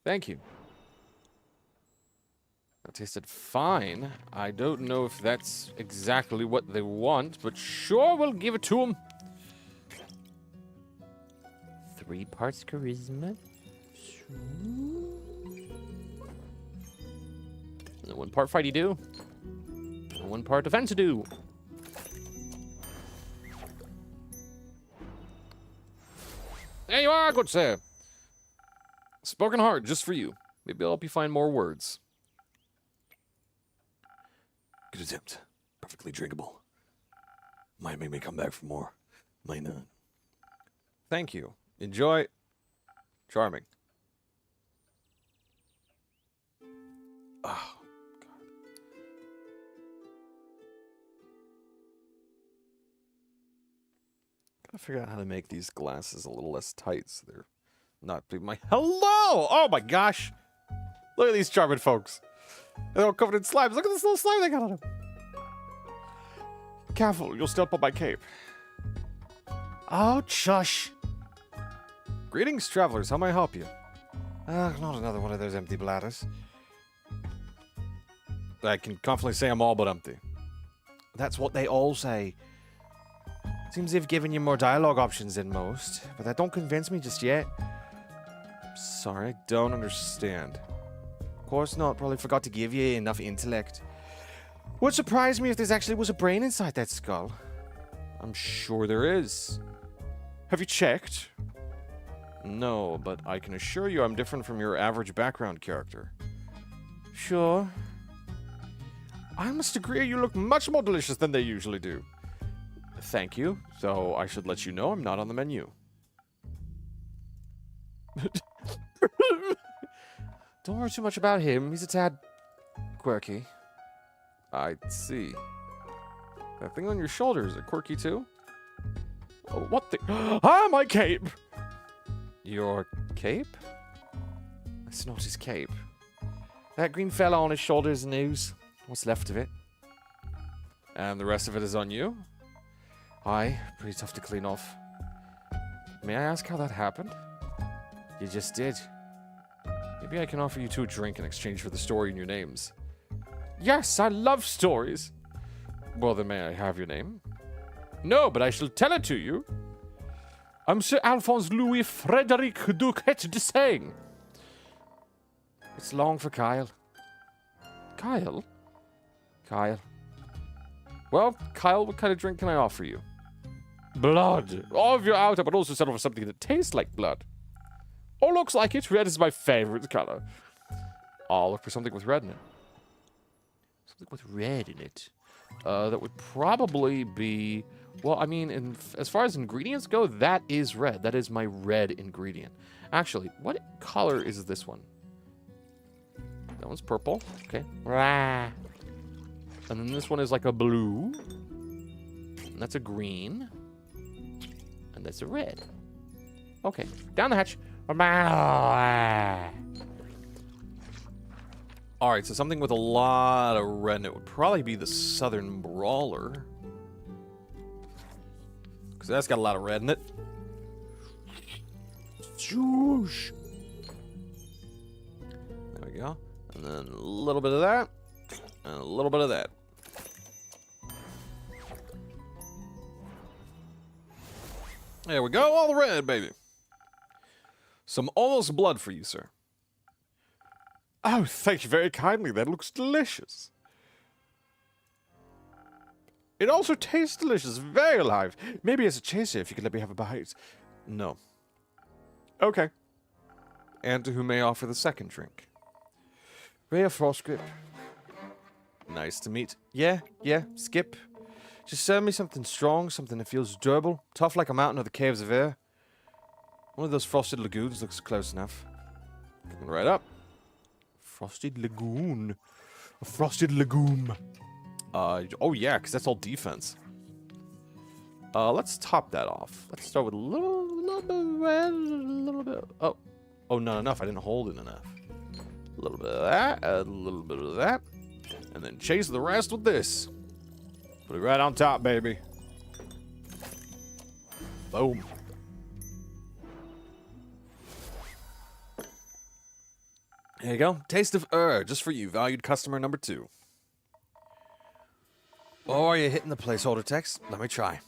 Thank you. That tasted fine. I don't know if that's exactly what they want, but sure, we'll give it to them. 3 parts charisma. And 1 part fighty do. And 1 part defense do. There you are, good sir. Spoken hard, just for you. Maybe I'll help you find more words. Good attempt. Perfectly drinkable. Might make me come back for more. Might not. Thank you. Enjoy. Charming. Oh, God. Gotta figure out how to make these glasses a little less tight so they're not being my... Hello! Oh my gosh! Look at these charming folks. They're all covered in slimes. Look at this little slime they got on them. Careful, you'll step on my cape. Oh, shush. Greetings, travelers. How may I help you? Not another one of those empty bladders. I can confidently say I'm all but empty. That's what they all say. Seems they've given you more dialogue options than most, but that don't convince me just yet. Sorry, I don't understand. Of course not. Probably forgot to give you enough intellect. Would surprise me if there actually was a brain inside that skull. I'm sure there is. Have you checked? No, but I can assure you I'm different from your average background character. Sure. I must agree you look much more delicious than they usually do. Thank you, so I should let you know I'm not on the menu. Don't worry too much about him. He's a tad quirky. I see. That thing on your shoulder, is it quirky too? Oh, what the... Ah, my cape! Your cape? That's not his cape. That green fella on his shoulder is news. What's left of it? And the rest of it is on you? Aye, pretty tough to clean off. May I ask how that happened? You just did. Maybe I can offer you 2 a drink in exchange for the story in your names. Yes, I love stories. Well, then may I have your name? No, but I shall tell it to you. I'm Sir Alphonse Louis Frederic Duquette de Seng. It's long for Kyle. Kyle? Kyle. Well, Kyle, what kind of drink can I offer you? Blood. Oh, if you're out, I would also settle for something that tastes like blood. Oh, looks like it. Red is my favorite color. I'll look for something with red in it. Something with red in it. That would probably be... Well, I mean, as far as ingredients go, that is red. That is my red ingredient. Actually, what color is this one? That one's purple. Okay. Rah. And then this one is like a blue. And that's a green. And that's a red. Okay. Down the hatch. Alright, so something with a lot of red in it would probably be the Southern Brawler. Because that's got a lot of red in it. Shoosh. There we go. And then a little bit of that. And a little bit of that. There we go. All the red, baby. Some almost blood for you, sir. Oh, thank you very kindly. That looks delicious. It also tastes delicious. Very alive. Maybe as a chaser, if you could let me have a bite. No. Okay. And to whom may I offer the second drink? Rhea Frostgrip. Nice to meet. Yeah, skip. Just serve me something strong, something that feels durable, tough like a mountain of the caves of air. One of those frosted lagoons looks close enough. Coming right up. Frosted lagoon. A frosted lagoon. Oh yeah, because that's all defense. Let's top that off. Let's start with a little bit of red, a little bit. Oh, not enough. I didn't hold it enough. A little bit of that, a little bit of that, and then chase the rest with this. Put it right on top, baby. Boom. Here you go. Taste of just for you, valued customer number 2. Oh, are you hitting the placeholder text? Let me try.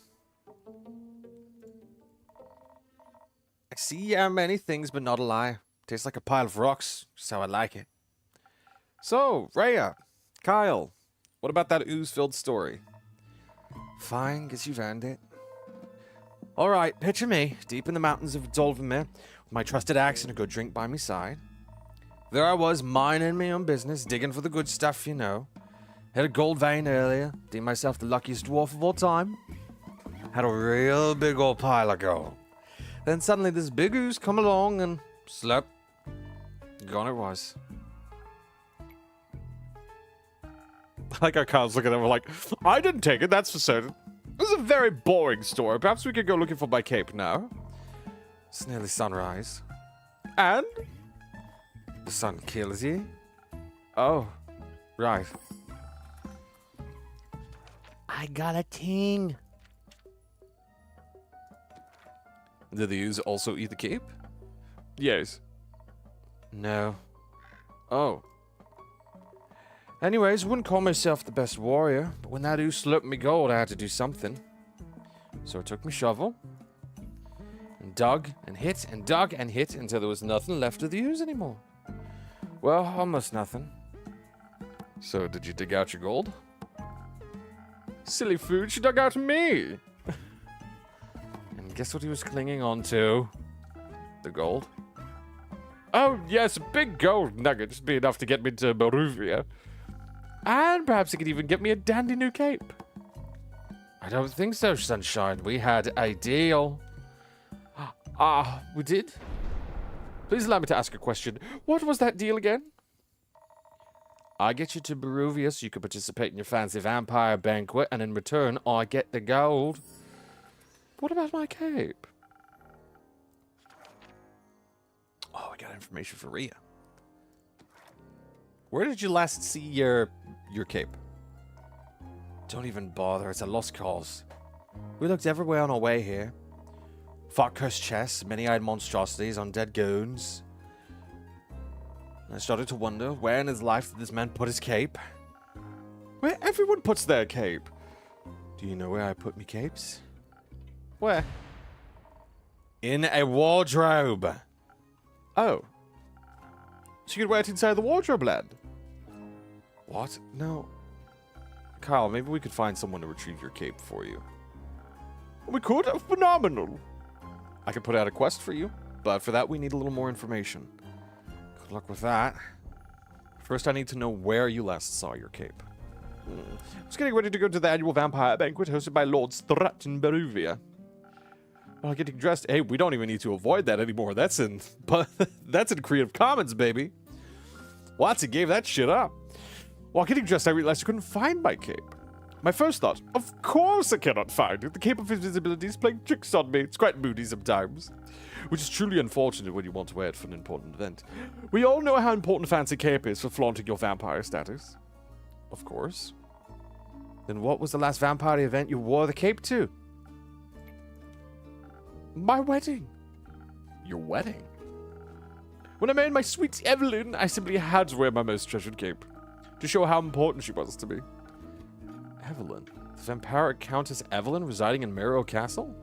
I see many things, but not a lie. Tastes like a pile of rocks. Just how I like it. So, Rhea, Kyle, what about that ooze-filled story? Fine, guess you've earned it. All right, picture me, deep in the mountains of Dolvenmere, with my trusted axe and a good drink by my side. There I was, minding my own business, digging for the good stuff, you know. Hit a gold vein earlier, deemed myself the luckiest dwarf of all time. Had a real big old pile of gold. Then suddenly this big ooze come along and slap. Gone it was. I like how Kyle's looking at him like, I didn't take it, that's for certain. This is a very boring story. Perhaps we could go looking for my cape now. It's nearly sunrise. And? The sun kills you? Oh, right. I got a ting. Did the ooze also eat the cape? Yes. No. Oh. Anyways, wouldn't call myself the best warrior, but when that ooze slipped me gold, I had to do something. So I took my shovel, and dug, and hit, and dug, and hit, until there was nothing left of the ooze anymore. Well, almost nothing. So, did you dig out your gold? Silly food, she dug out me. And guess what he was clinging on to? The gold? Oh, yes, a big gold nugget just be enough to get me to Baruvia. And perhaps it could even get me a dandy new cape. I don't think so, Sunshine. We had a deal. We did? Please allow me to ask a question. What was that deal again? I get you to Baruvia so you can participate in your fancy vampire banquet, and in return, I get the gold. What about my cape? Oh, I got information for Rhea. Where did you last see your cape? Don't even bother, it's a lost cause. We looked everywhere on our way here. Fought cursed chests, many-eyed monstrosities, undead goons. I started to wonder, where in his life did this man put his cape? Where everyone puts their cape. Do you know where I put me capes? Where? In a wardrobe. Oh. So you could wear it inside the wardrobe, lad? What? No. Kyle, maybe we could find someone to retrieve your cape for you. We could? Phenomenal. I could put out a quest for you, but for that we need a little more information. Good luck with that. First, I need to know where you last saw your cape. I was getting ready to go to the annual vampire banquet hosted by Lord Strat in Baruvia. While getting dressed, hey, we don't even need to avoid that anymore. That's in Creative Commons, baby. Watson gave that shit up. While getting dressed, I realized I couldn't find my cape. My first thought, of course I cannot find it. The cape of invisibility is playing tricks on me. It's quite moody sometimes. Which is truly unfortunate when you want to wear it for an important event. We all know how important a fancy cape is for flaunting your vampire status. Of course. Then what was the last vampire event you wore the cape to? My wedding. Your wedding? When I married my sweet Evelyn, I simply had to wear my most treasured cape. To show how important she was to me. Evelyn? The vampiric Countess Evelyn residing in Merrow Castle?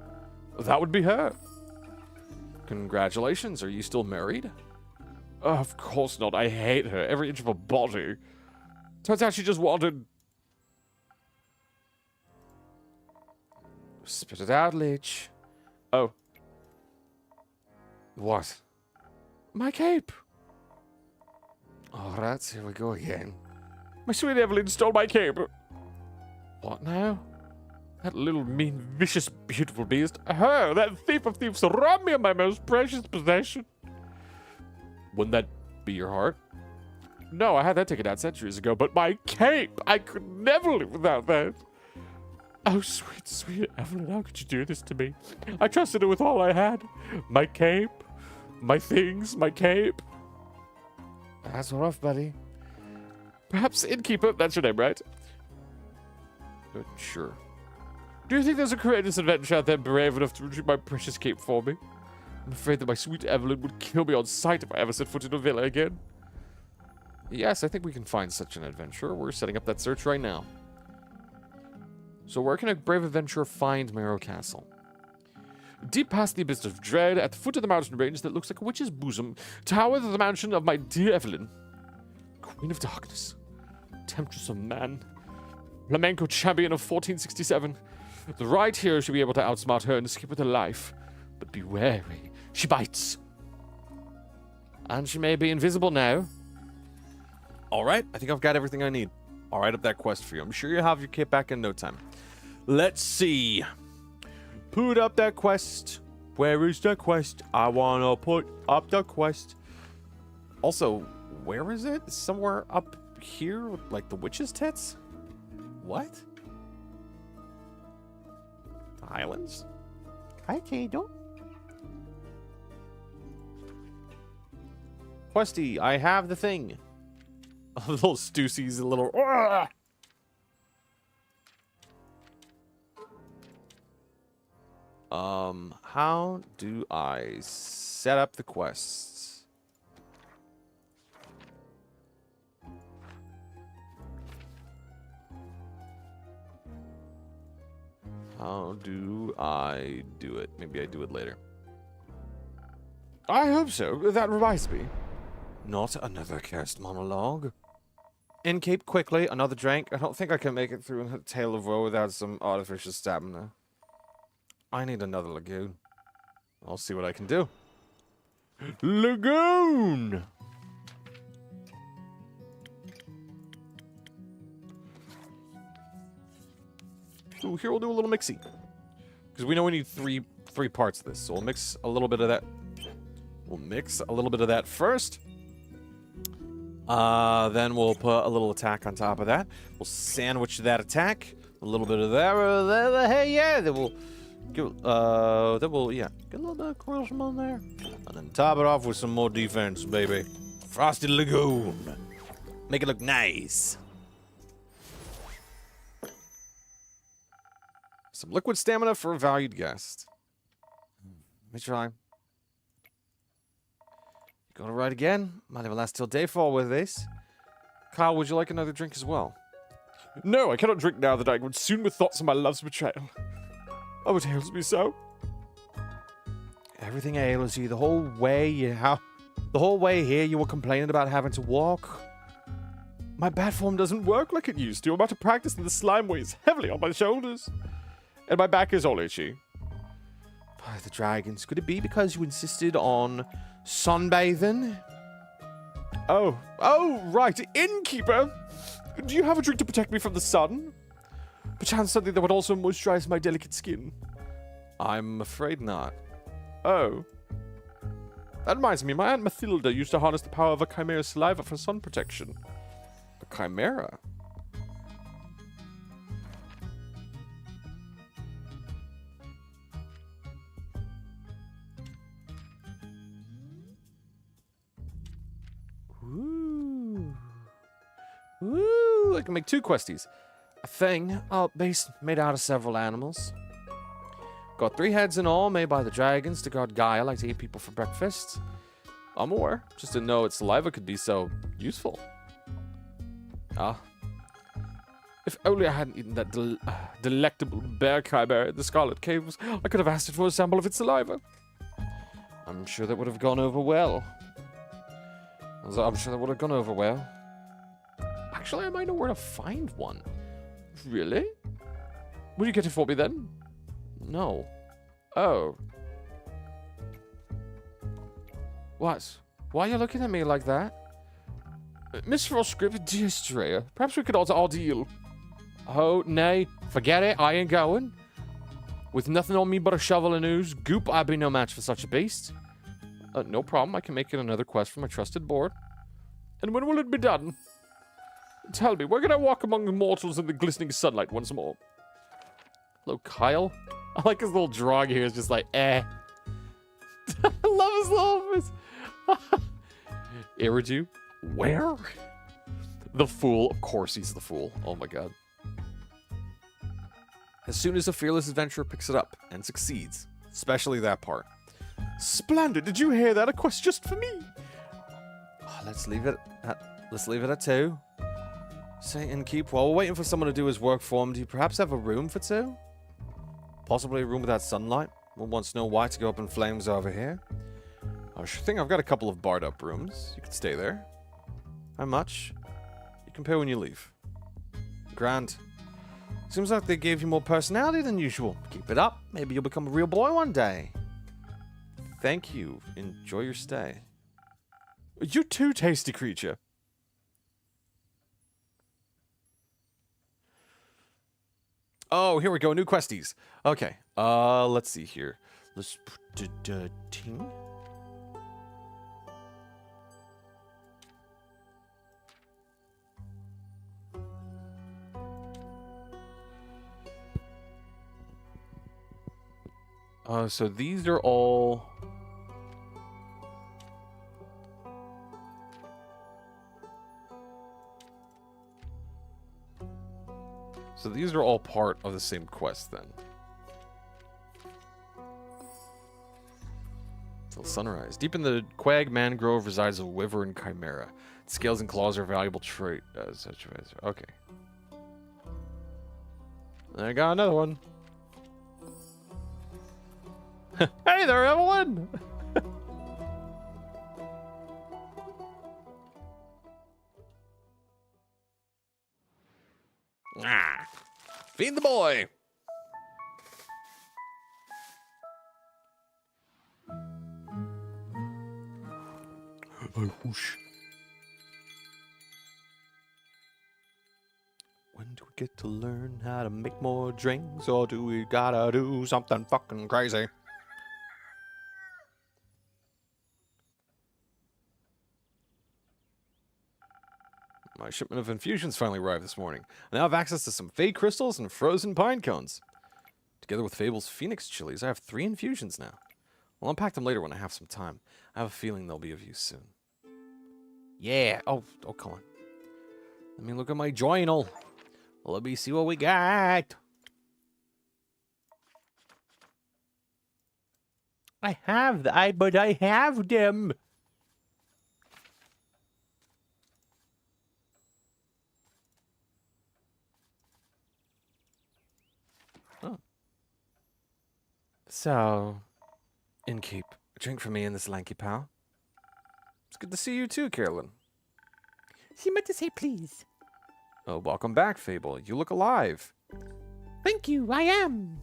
That would be her. Congratulations, are you still married? Of course not, I hate her, every inch of her body. Turns out she just wanted... Spit it out, Leech. Oh. What? My cape. Alright, here we go again. My sweet Evelyn stole my cape. What now? That little mean, vicious, beautiful beast. Her, that thief of thieves, robbed me of my most precious possession. Wouldn't that be your heart? No, I had that taken out centuries ago, but my cape! I could never live without that. Oh, sweet, sweet Evelyn, how could you do this to me? I trusted her with all I had. My cape, my things, my cape. That's rough, buddy. Perhaps Innkeeper, that's your name, right? Sure. Do you think there's a courageous adventurer out there brave enough to retrieve my precious cape for me? I'm afraid that my sweet Evelyn would kill me on sight if I ever set foot in a villa again. Yes, I think we can find such an adventurer. We're setting up that search right now. So where can a brave adventurer find Marrow Castle? Deep past the abyss of dread, at the foot of the mountain range that looks like a witch's bosom, towereth the mansion of my dear Evelyn, Queen of Darkness, Temptress of Man, Flamenco champion of 1467. The right hero should be able to outsmart her and escape with her life. But be wary, she bites. And she may be invisible now. Alright, I think I've got everything I need. I'll write up that quest for you. I'm sure you'll have your kit back in no time. Let's see. Put up that quest. Where is the quest? I wanna put up the quest. Also, where is it? Somewhere up here with, like, the witch's tits? What? The Highlands? Hi, Kado. Questy, I have the thing. A little Stussy's a little... Argh! How do I set up the quests? How do I do it? Maybe I do it later. I hope so. That reminds me. Not another cursed monologue. Incape quickly, another drink. I don't think I can make it through a tale of woe without some artificial stamina. I need another lagoon. I'll see what I can do. Lagoon! Ooh, here we'll do a little mixy. Because we know we need three parts of this. So we'll mix a little bit of that. We'll mix a little bit of that first. Then we'll put a little attack on top of that. We'll sandwich that attack. A little bit of that. Hey, yeah. Then we'll get a little bit of charisma on there. And then top it off with some more defense, baby. Frosted Lagoon. Make it look nice. Some liquid stamina for a valued guest. Let me try. Go to right again. Might even last till dayfall with this. Kyle, would you like another drink as well? No, I cannot drink now that I would soon with thoughts of my love's betrayal. Oh, it ails me so. Everything ails you. The whole way here you were complaining about having to walk. My bat form doesn't work like it used to. I'm about to practice and the slime weighs heavily on my shoulders. And my back is all itchy. By the dragons, could it be because you insisted on sunbathing? Oh, right, innkeeper! Do you have a drink to protect me from the sun? Perchance something that would also moisturize my delicate skin? I'm afraid not. Oh. That reminds me, my Aunt Mathilda used to harness the power of a chimera's saliva for sun protection. A chimera? Ooh, I can make 2 questies. A thing, made out of several animals. Got 3 heads in all, made by the dragons to guard Gaia like to eat people for breakfast. I'm aware, just didn't know its saliva could be so useful. If only I hadn't eaten that delectable bear chimera in the Scarlet Caves, I could have asked it for a sample of its saliva. I'm sure that would have gone over well. Actually, I might know where to find one. Really? Will you get it for me then? No. Oh. What? Why are you looking at me like that? Miss Frostgrip, dear Straya, perhaps we could all deal. Oh, nay, forget it, I ain't going. With nothing on me but a shovel and ooze, goop, I'd be no match for such a beast. No problem, I can make it another quest for my trusted board. And when will it be done? Tell me, where can I walk among the mortals in the glistening sunlight once more? Hello, Kyle. I like his little drawing here. It's just like, eh. I love his little face. Iridu? Where? The fool. Of course he's the fool. Oh my god. As soon as a fearless adventurer picks it up and succeeds, especially that part. Splendid! Did you hear that? A quest just for me! Oh, let's leave it at let's leave it at 2. Say innkeep. While we're waiting for someone to do his work for him, do you perhaps have a room for 2? Possibly a room without sunlight? We'll want Snow White to go up in flames over here. I think I've got a couple of barred up rooms. You can stay there. How much? You can pay when you leave. Grand. Seems like they gave you more personality than usual. Keep it up. Maybe you'll become a real boy one day. Thank you. Enjoy your stay. You too, tasty creature. Oh, here we go. New questies. Okay. Let's see here. Let's put the ting. So these are all... So these are all part of the same quest, then. Till sunrise. Deep in the Quag Mangrove resides a wyvern chimera. Its scales and claws are a valuable trait. Okay. I got another one. Hey there, Evelyn! Feed the boy. Whoosh. When do we get to learn how to make more drinks, or do we gotta do something fucking crazy? My shipment of infusions finally arrived this morning. I now have access to some fey crystals and frozen pine cones. Together with Fable's Phoenix chilies, I have 3 infusions now. I'll unpack them later when I have some time. I have a feeling they'll be of use soon. Yeah. Oh, come on. Let me look at my journal. Let me see what we got. I have them. Oh. So, innkeep, a drink for me and this lanky pal. It's good to see you too, Carolyn. She meant to say please. Oh, welcome back, Fable. You look alive. Thank you, I am.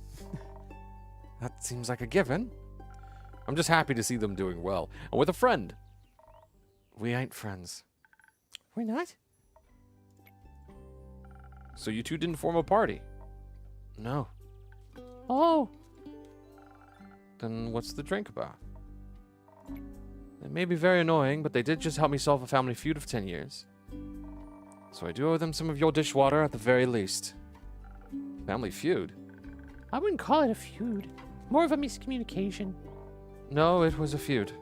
That seems like a given. I'm just happy to see them doing well. And with a friend. We ain't friends. We're not? So you two didn't form a party? No. Oh. Then what's the drink about? They may be very annoying, but they did just help me solve a family feud of 10 years. So I do owe them some of your dishwater at the very least. Family feud? I wouldn't call it a feud. More of a miscommunication. No, it was a feud.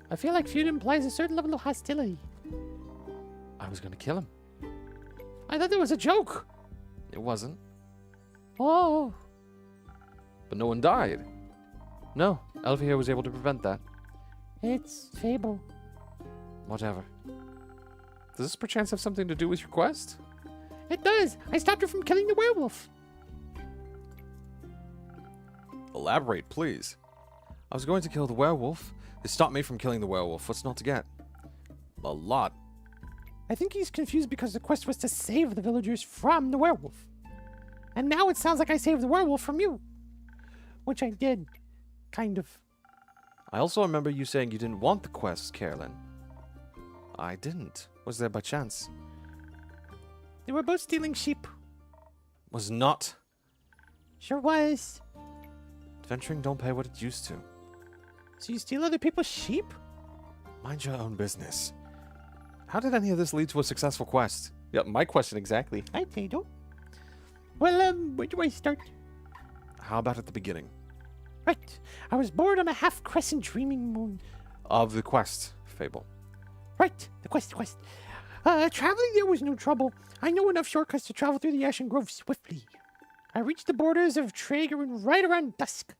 I feel like feud implies a certain level of hostility. I was gonna kill him. I thought that was a joke. It wasn't. Oh. But no one died. No, Elvia was able to prevent that. It's Fable. Whatever. Does this perchance have something to do with your quest? It does. I stopped her from killing the werewolf. Elaborate, please. I was going to kill the werewolf. They stopped me from killing the werewolf. What's not to get? A lot. I think he's confused because the quest was to save the villagers from the werewolf. And now it sounds like I saved the werewolf from you. Which I did. Kind of. I also remember you saying you didn't want the quest, Carolyn. I didn't. Was there by chance? They were both stealing sheep. Was not. Sure was. Adventuring don't pay what it used to. So you steal other people's sheep? Mind your own business. How did any of this lead to a successful quest? Yeah, my question exactly. I do. Well, where do I start? How about at the beginning? Right. I was bored on a half-crescent dreaming moon. Of the quest, Fable. Right. The quest. Traveling there was no trouble. I know enough shortcuts to travel through the Ashen Grove swiftly. I reached the borders of Traegerin right around dusk.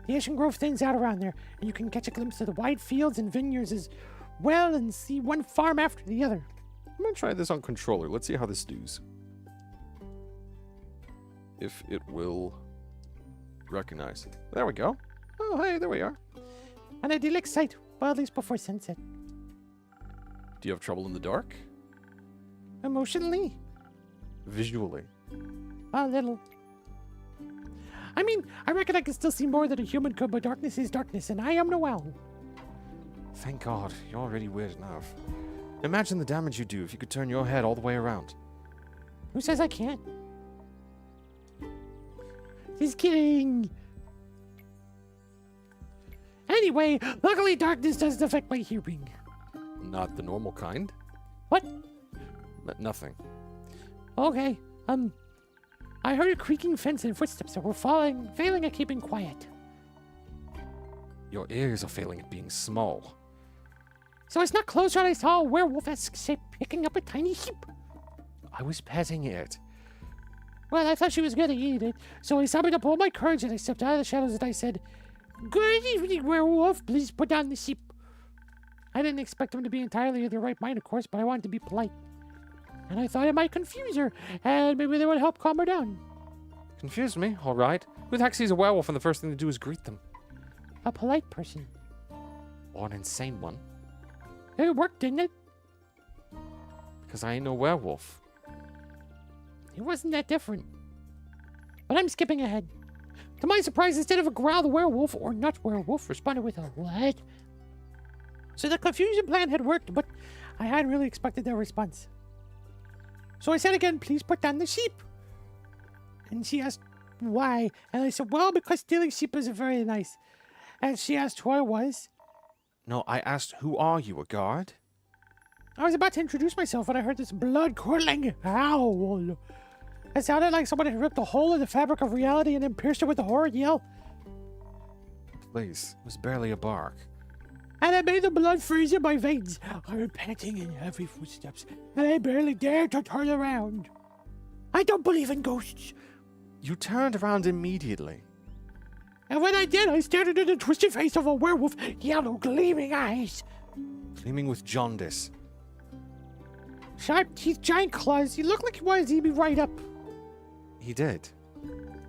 The Ashen Grove thins out around there, and you can catch a glimpse of the wide fields and vineyards as well and see one farm after the other. I'm gonna try this on controller. Let's see how this does. If it will recognize it. There we go. Oh, hey, there we are. An idyllic sight, well, at least before sunset. Do you have trouble in the dark? Emotionally, Visually? a little. I mean, I reckon I can still see more than a human could, but darkness is darkness, and I am no owl. Thank God, you're already weird enough. Imagine the damage you do if you could turn your head all the way around. Who says I can't? Just kidding. Anyway, luckily darkness doesn't affect my hearing. Not the normal kind? What? Nothing. Okay, I heard a creaking fence and footsteps that were failing at keeping quiet. Your ears are failing at being small. So it's not close when I saw a werewolf that's shape picking up a tiny sheep. I was petting it. Well, I thought she was gonna eat it, so I summoned up all my courage and I stepped out of the shadows and I said, "Good evening, werewolf. Please put down the sheep." I didn't expect him to be entirely in the right mind, of course, but I wanted to be polite. And I thought it might confuse her, and maybe that would help calm her down. Confused me, all right. Who the heck sees a werewolf and the first thing to do is greet them? A polite person. Or an insane one? It worked, didn't it? Because I ain't no werewolf. It wasn't that different. But I'm skipping ahead. To my surprise, instead of a growl, the werewolf, or not werewolf, responded with a what? So the confusion plan had worked, but I hadn't really expected their response. So I said again, "Please put down the sheep." And she asked why, and I said, "Well, because stealing sheep isn't very nice." And she asked who I was. No, I asked, who are you, a guard? I was about to introduce myself when I heard this blood-curdling howl. It sounded like someone had ripped a hole in the fabric of reality and then pierced it with a horrid yell. Please, it was barely a bark. And it made the blood freeze in my veins. I heard panting and heavy footsteps, and I barely dared to turn around. I don't believe in ghosts. You turned around immediately. And when I did, I stared into the twisted face of a werewolf, yellow gleaming eyes. Gleaming with jaundice. Sharp teeth, giant claws. He looked like he wanted to eat me right up. He did.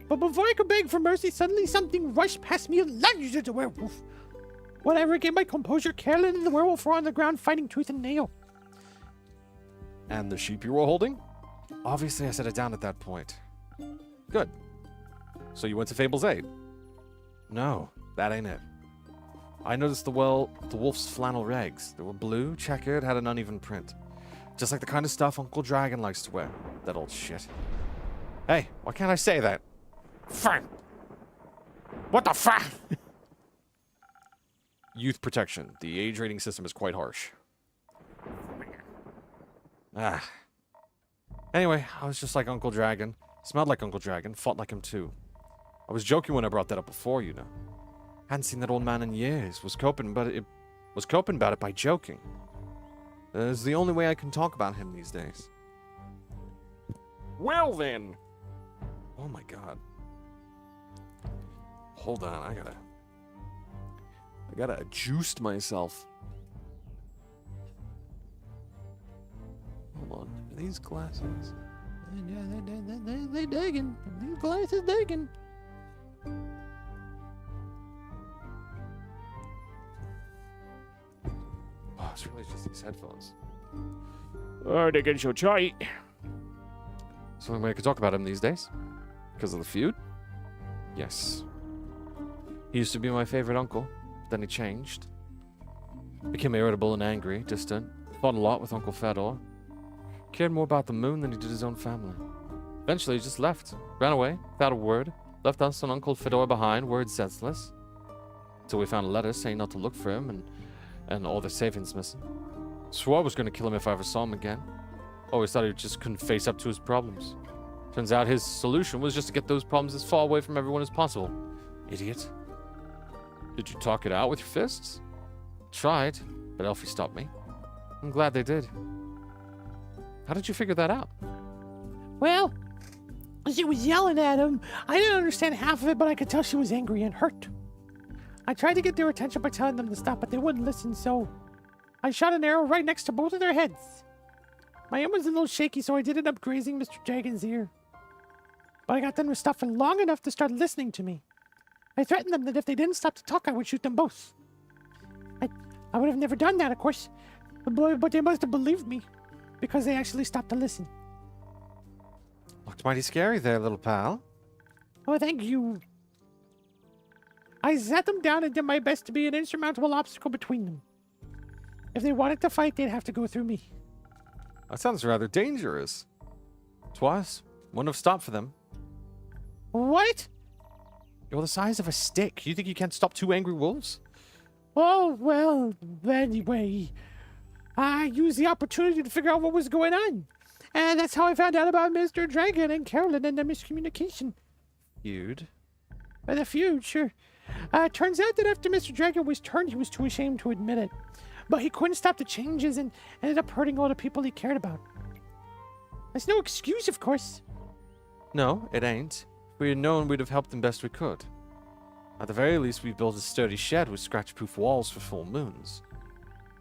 But before I could beg for mercy, suddenly something rushed past me and lunged at the werewolf. When I regained my composure, Carolyn and the werewolf were on the ground fighting tooth and nail. And the sheep you were holding? Obviously, I set it down at that point. Good. So you went to Fable's aid? No, that ain't it. I noticed the wolf's flannel rags. They were blue, checkered, had an uneven print. Just like the kind of stuff Uncle Dragon likes to wear. That old shit. Hey, why can't I say that? Fine. What the fuck? Youth protection. The age rating system is quite harsh. Anyway, I was just like Uncle Dragon. Smelled like Uncle Dragon. Fought like him too. I was joking when I brought that up before, you know. Hadn't seen that old man in years. Was coping about it by joking. It's the only way I can talk about him these days. Well then. Oh my god. Hold on, I gotta juiced myself. Hold on. Are these glasses? They digging. These glasses digging. Oh, it's really just these headphones. Oh, they get so tight. It's the only way I can talk about him these days. Because of the feud? Yes. He used to be my favorite uncle. Then he changed. Became irritable and angry, distant. Fought a lot with Uncle Fedor. Cared more about the moon than he did his own family. Eventually he just left. Ran away, without a word. Left us and Uncle Fedor behind, words senseless. Until we found a letter saying not to look for him and all the savings missing. Swore I was going to kill him if I ever saw him again. Always thought he just couldn't face up to his problems. Turns out his solution was just to get those problems as far away from everyone as possible. Idiot. Did you talk it out with your fists? Tried, but Elfie stopped me. I'm glad they did. How did you figure that out? Well, she was yelling at him. I didn't understand half of it, but I could tell she was angry and hurt. I tried to get their attention by telling them to stop, but they wouldn't listen, so I shot an arrow right next to both of their heads. My aim was a little shaky, so I did end up grazing Mr. Dragon's ear. But I got done with stuffing long enough to start listening to me. I threatened them that if they didn't stop to talk, I would shoot them both. I would have never done that, of course, but they must have believed me, because they actually stopped to listen. Looked mighty scary there, little pal. Oh, thank you. I sat them down and did my best to be an insurmountable obstacle between them. If they wanted to fight, they'd have to go through me. That sounds rather dangerous. Twice. Wouldn't have stopped for them. What? You're the size of a stick. You think you can't stop two angry wolves? Oh, well, anyway. I used the opportunity to figure out what was going on. And that's how I found out about Mr. Dragon and Carolyn and the miscommunication. Feud? The feud, sure. Turns out that after Mr. Dragon was turned, he was too ashamed to admit it. But he couldn't stop the changes and ended up hurting all the people he cared about. That's no excuse, of course. No, it ain't. If we had known, we'd have helped them best we could. At the very least, we built a sturdy shed with scratch-proof walls for full moons.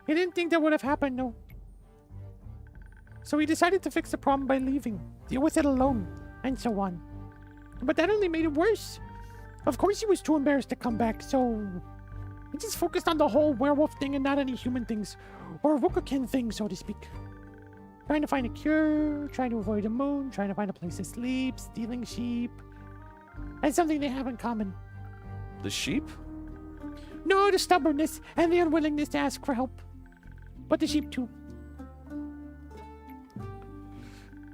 He didn't think that would have happened, no. So he decided to fix the problem by leaving, deal with it alone, and so on. But that only made it worse. Of course he was too embarrassed to come back, so he just focused on the whole werewolf thing and not any human things, or Wookakin thing, so to speak. Trying to find a cure, trying to avoid a moon, trying to find a place to sleep, stealing sheep. That's something they have in common. The sheep? No, the stubbornness and the unwillingness to ask for help. But the sheep too.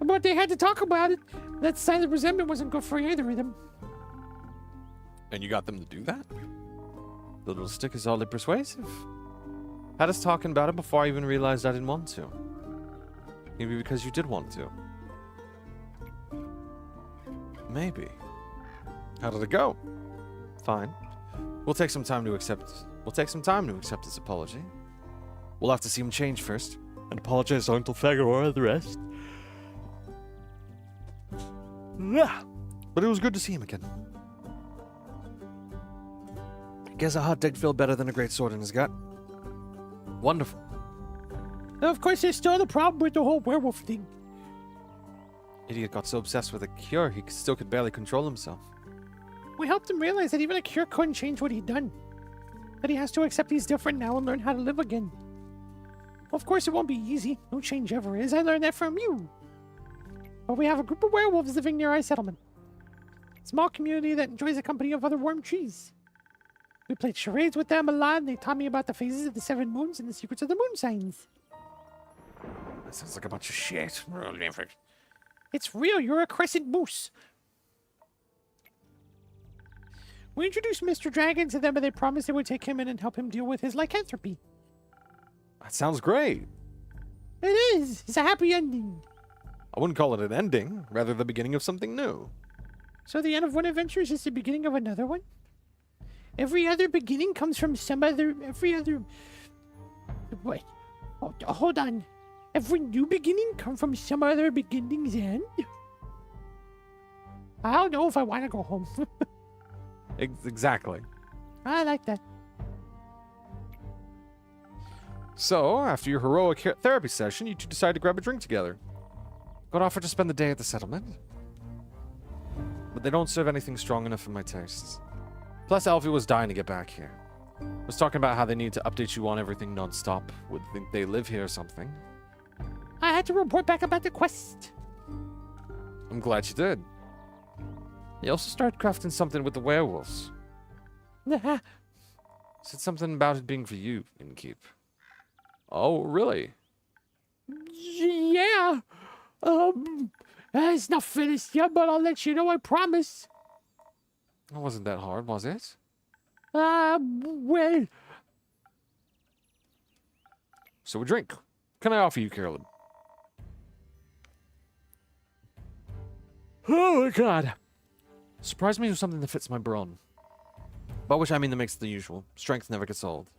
But they had to talk about it. That silent resentment wasn't good for either of them. And you got them to do that? The little stick is oddly persuasive. Had us talking about it before I even realized I didn't want to. Maybe because you did want to. Maybe. How did it go? Fine. We'll take some time to accept this apology. We'll have to see him change first. And apologize to Uncle Fagor and the rest. Yeah. But it was good to see him again. Guess a hot dig feel better than a great sword in his gut. Wonderful. Of course, there's still the problem with the whole werewolf thing. Idiot got so obsessed with a cure, he still could barely control himself. We helped him realize that even a cure couldn't change what he'd done. That he has to accept he's different now and learn how to live again. Of course, it won't be easy. No change ever is. I learned that from you. But we have a group of werewolves living near our settlement. Small community that enjoys the company of other warm trees. We played charades with them a lot, and they taught me about the phases of the 7 moons and the secrets of the moon signs. That sounds like a bunch of shit. It's real. You're a crescent moose. We introduced Mr. Dragon to them, and they promised they would take him in and help him deal with his lycanthropy. That sounds great. It is. It's a happy ending. I wouldn't call it an ending, rather the beginning of something new. So the end of one adventure is just the beginning of another one? Every other beginning comes from Wait. Hold on. Every new beginning comes from some other beginning's end? I don't know if I want to go home. Exactly. I like that. So, after your heroic therapy session, you two decide to grab a drink together. Got offered to spend the day at the settlement. But they don't serve anything strong enough for my tastes. Plus, Alfie was dying to get back here. Was talking about how they need to update you on everything non-stop. Would think they live here or something. I had to report back about the quest. I'm glad you did. You also started crafting something with the werewolves. Nah. Said something about it being for you, Innkeep. Oh, really? Yeah. It's not finished yet, but I'll let you know, I promise. It wasn't that hard, was it? Well. So a drink. What can I offer you, Carolyn? Oh, my God. Surprise me with something that fits my brawn. By which I mean the mix of the usual. Strength never gets old.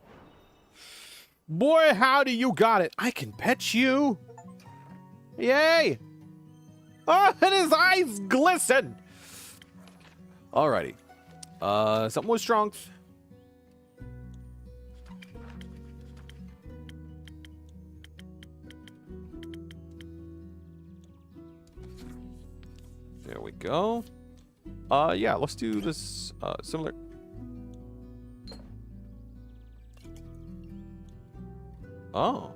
Boy, howdy, you got it. I can pet you. Yay! Oh, and his eyes glisten. Alrighty. Something with strength. we go. Yeah, let's do this similar. Oh.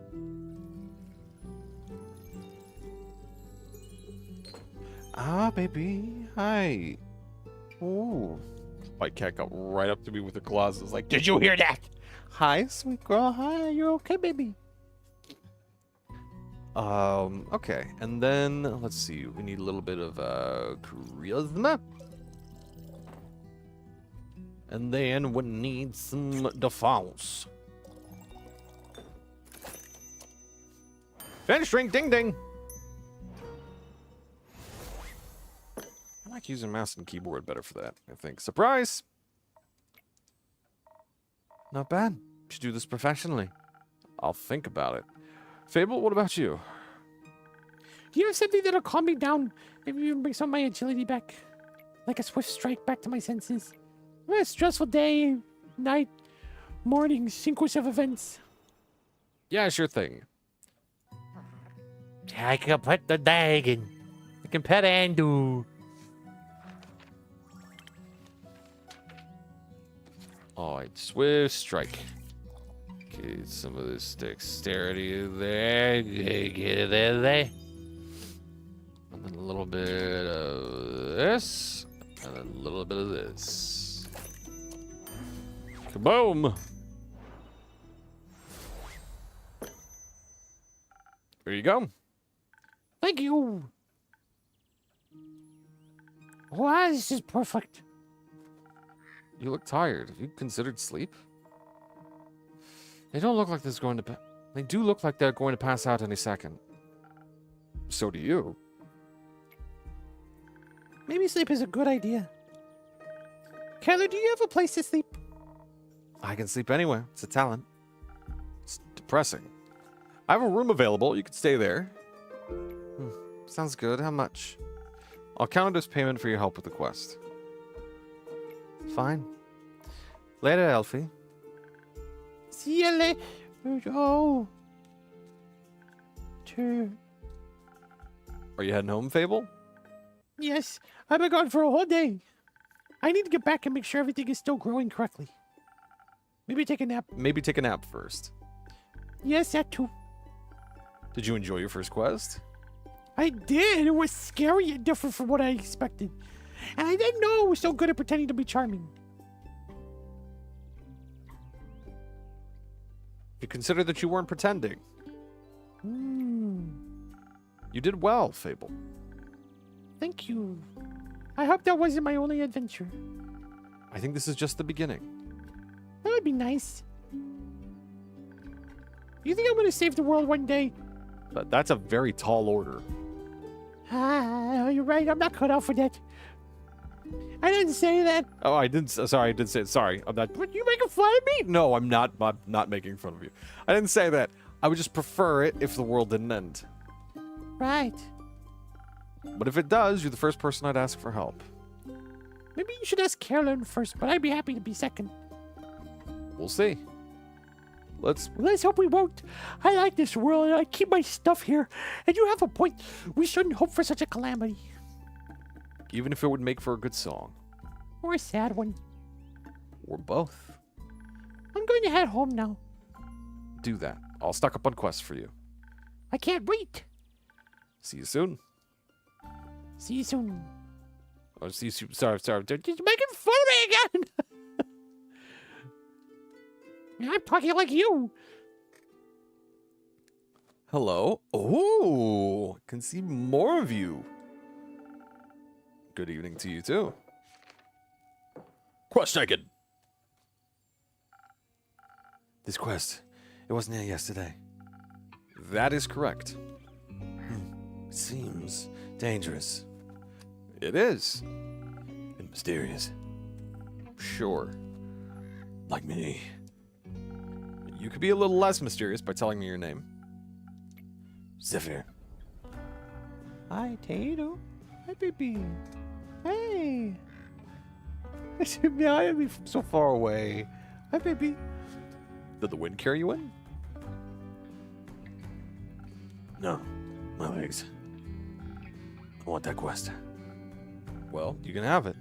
Ah, baby. Hi. Ooh. My cat got right up to me with her claws. It was like, did you hear that? Hi, sweet girl. Hi, you're okay, baby. Okay. And then, let's see. We need a little bit of, charisma. And then we need some defense. Finish ring, ding ding. I like using mouse and keyboard better for that, I think. Surprise! Not bad. Should do this professionally. I'll think about it. Fable, what about you? Do you have something that'll calm me down? Maybe even bring some of my agility back? Like a swift strike back to my senses? A stressful day, night, morning, sequence of events. Yeah, sure thing. I can put the dragon. I can pet Andu. Alright, swift strike. Get some of this dexterity there. Get it there. And then a little bit of this. And then a little bit of this. Kaboom! There you go. Thank you. Wow, this is perfect. You look tired. Have you considered sleep? They don't look like they do look like they're going to pass out any second. So do you. Maybe sleep is a good idea. Keller, do you have a place to sleep? I can sleep anywhere. It's a talent. It's depressing. I have a room available. You can stay there. Sounds good. How much? I'll count it as payment for your help with the quest. Fine. Later, Elfie. See you later. Oh. Sure. Are you heading home, Fable? Yes, I've been gone for a whole day. I need to get back and make sure everything is still growing correctly. Maybe take a nap. Maybe take a nap first. Yes, that too. Did you enjoy your first quest? I did. It was scary and different from what I expected. And I didn't know I was so good at pretending to be charming. You consider that you weren't pretending. You did well, Fable. Thank you. I hope that wasn't my only adventure. I think this is just the beginning. That would be nice. You think I'm going to save the world one day? But that's a very tall order. Ah, you're right. I'm not cut out for that. I didn't say that. Oh, I didn't. Sorry, I did say it. Sorry. I'm not. But you making fun of me? No, I'm not. I'm not making fun of you. I didn't say that. I would just prefer it if the world didn't end. Right. But if it does, you're the first person I'd ask for help. Maybe you should ask Carolyn first, but I'd be happy to be second. We'll see. Let's. Let's hope we won't. I like this world, and I keep my stuff here. And you have a point. We shouldn't hope for such a calamity. Even if it would make for a good song. Or a sad one. Or both. I'm going to head home now. Do that. I'll stock up on quests for you. I can't wait. See you soon. See you soon. Oh, see you soon. Sorry. You're making fun of me again. I'm talking like you. Hello. Oh, can see more of you. Good evening to you too. Quest taken. This quest, it wasn't here yesterday. That is correct. Seems dangerous It is. and mysterious. Sure. Like me. You could be a little less mysterious by telling me your name. Zephyr. Hi, Tato. Hi, baby. Hey. I should be eyeing me from so far away. Hi, baby. Did the wind carry you in? No, my legs. I want that quest. Well, you can have it.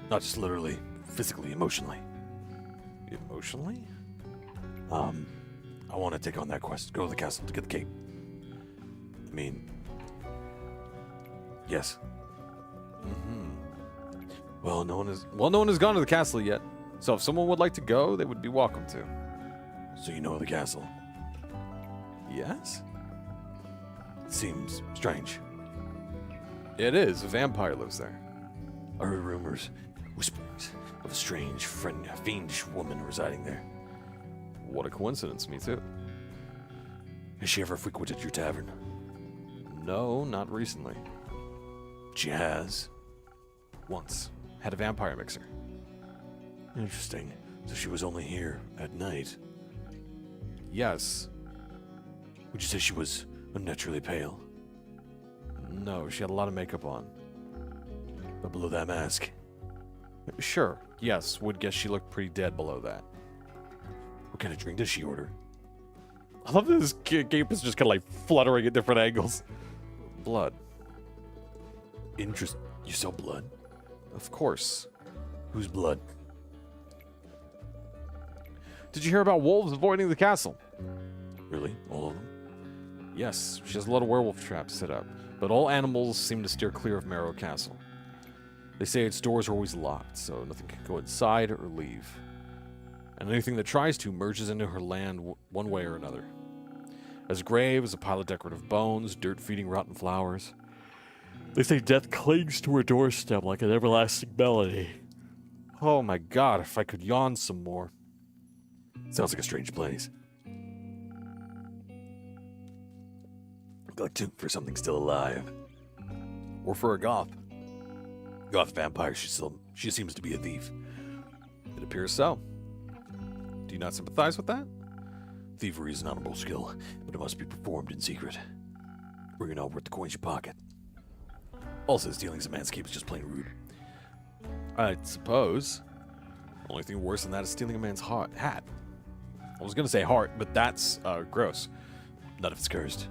Not just literally, physically, emotionally. Emotionally? I want to take on that quest. Go to the castle to get the cape. I mean, yes. Well, no one has gone to the castle yet. So if someone would like to go, they would be welcome to. So you know the castle. Yes? It seems strange. It is. A vampire lives there. I heard rumors, whisperings of a strange, fiendish woman residing there. What a coincidence, me too. Has she ever frequented your tavern? No, not recently. She has. Once. Had a vampire mixer. Interesting. So she was only here at night. Yes. Would you say she was unnaturally pale? No, she had a lot of makeup on. But below that mask? Sure. Yes, would guess she looked pretty dead below that. What kind of drink does she order? I love that this cape is just kind of like fluttering at different angles. Blood. You sell blood? Of course. Whose blood? Did you hear about wolves avoiding the castle? Really? All of them? Yes, she has a lot of werewolf traps set up, but all animals seem to steer clear of Marrow Castle. They say its doors are always locked, so nothing can go inside or leave. And anything that tries to merges into her land one way or another. As grave as a pile of decorative bones, dirt feeding rotten flowers. They say death clings to her doorstep like an everlasting melody. Oh my god, if I could yawn some more. Sounds like a strange place. Like for something still alive. Or for a goth. Goth vampire, she seems to be a thief. It appears so. Do you not sympathize with that? Thievery is an honorable skill, but it must be performed in secret. Or you're not worth the coins you pocket. Also, stealing some man's cape is just plain rude. I suppose. Only thing worse than that is stealing a man's hat. I was gonna say heart, but that's gross. Not if it's cursed.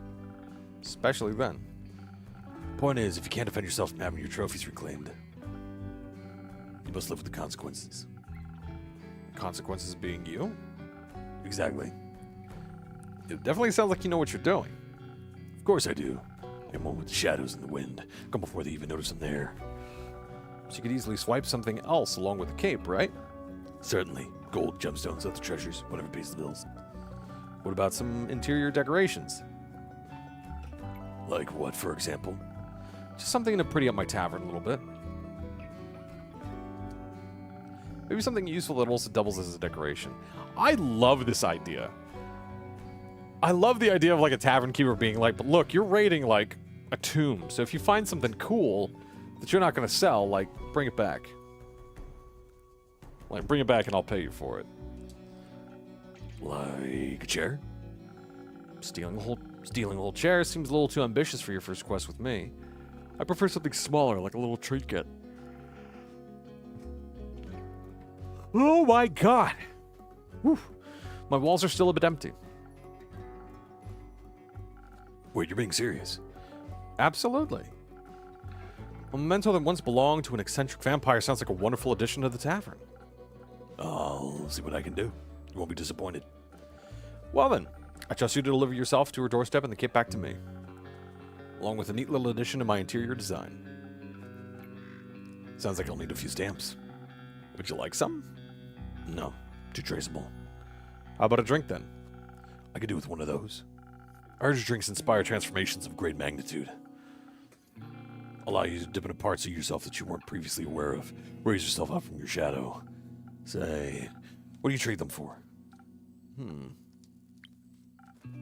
Especially then. Point is, if you can't defend yourself from having your trophies reclaimed, you must live with the consequences. Consequences being you? Exactly. It definitely sounds like you know what you're doing. Of course I do. I'm one with the shadows and the wind. Come before they even notice I'm there. So you could easily swipe something else along with the cape, right? Certainly. Gold, gemstones, other treasures, whatever pays the bills. What about some interior decorations? Like what, for example? Just something to pretty up my tavern a little bit. Maybe something useful that also doubles as a decoration. I love this idea. I love the idea of like a tavern keeper being like, but look, you're raiding like a tomb. So if you find something cool that you're not going to sell, like bring it back. Like bring it back and I'll pay you for it. Like a chair? Stealing a whole chair seems a little too ambitious for your first quest with me. I prefer something smaller, like a little trinket. Oh my god! Whew. My walls are still a bit empty. Wait, you're being serious? Absolutely. A memento that once belonged to an eccentric vampire sounds like a wonderful addition to the tavern. I'll see what I can do. You won't be disappointed. Well then, I trust you to deliver yourself to her doorstep and the kit back to me. Along with a neat little addition to my interior design. Sounds like I'll need a few stamps. Would you like some? No, too traceable. How about a drink then? I could do with one of those. Urge drinks inspire transformations of great magnitude. Allow you to dip into parts of yourself that you weren't previously aware of. Raise yourself up from your shadow. Say, what do you trade them for?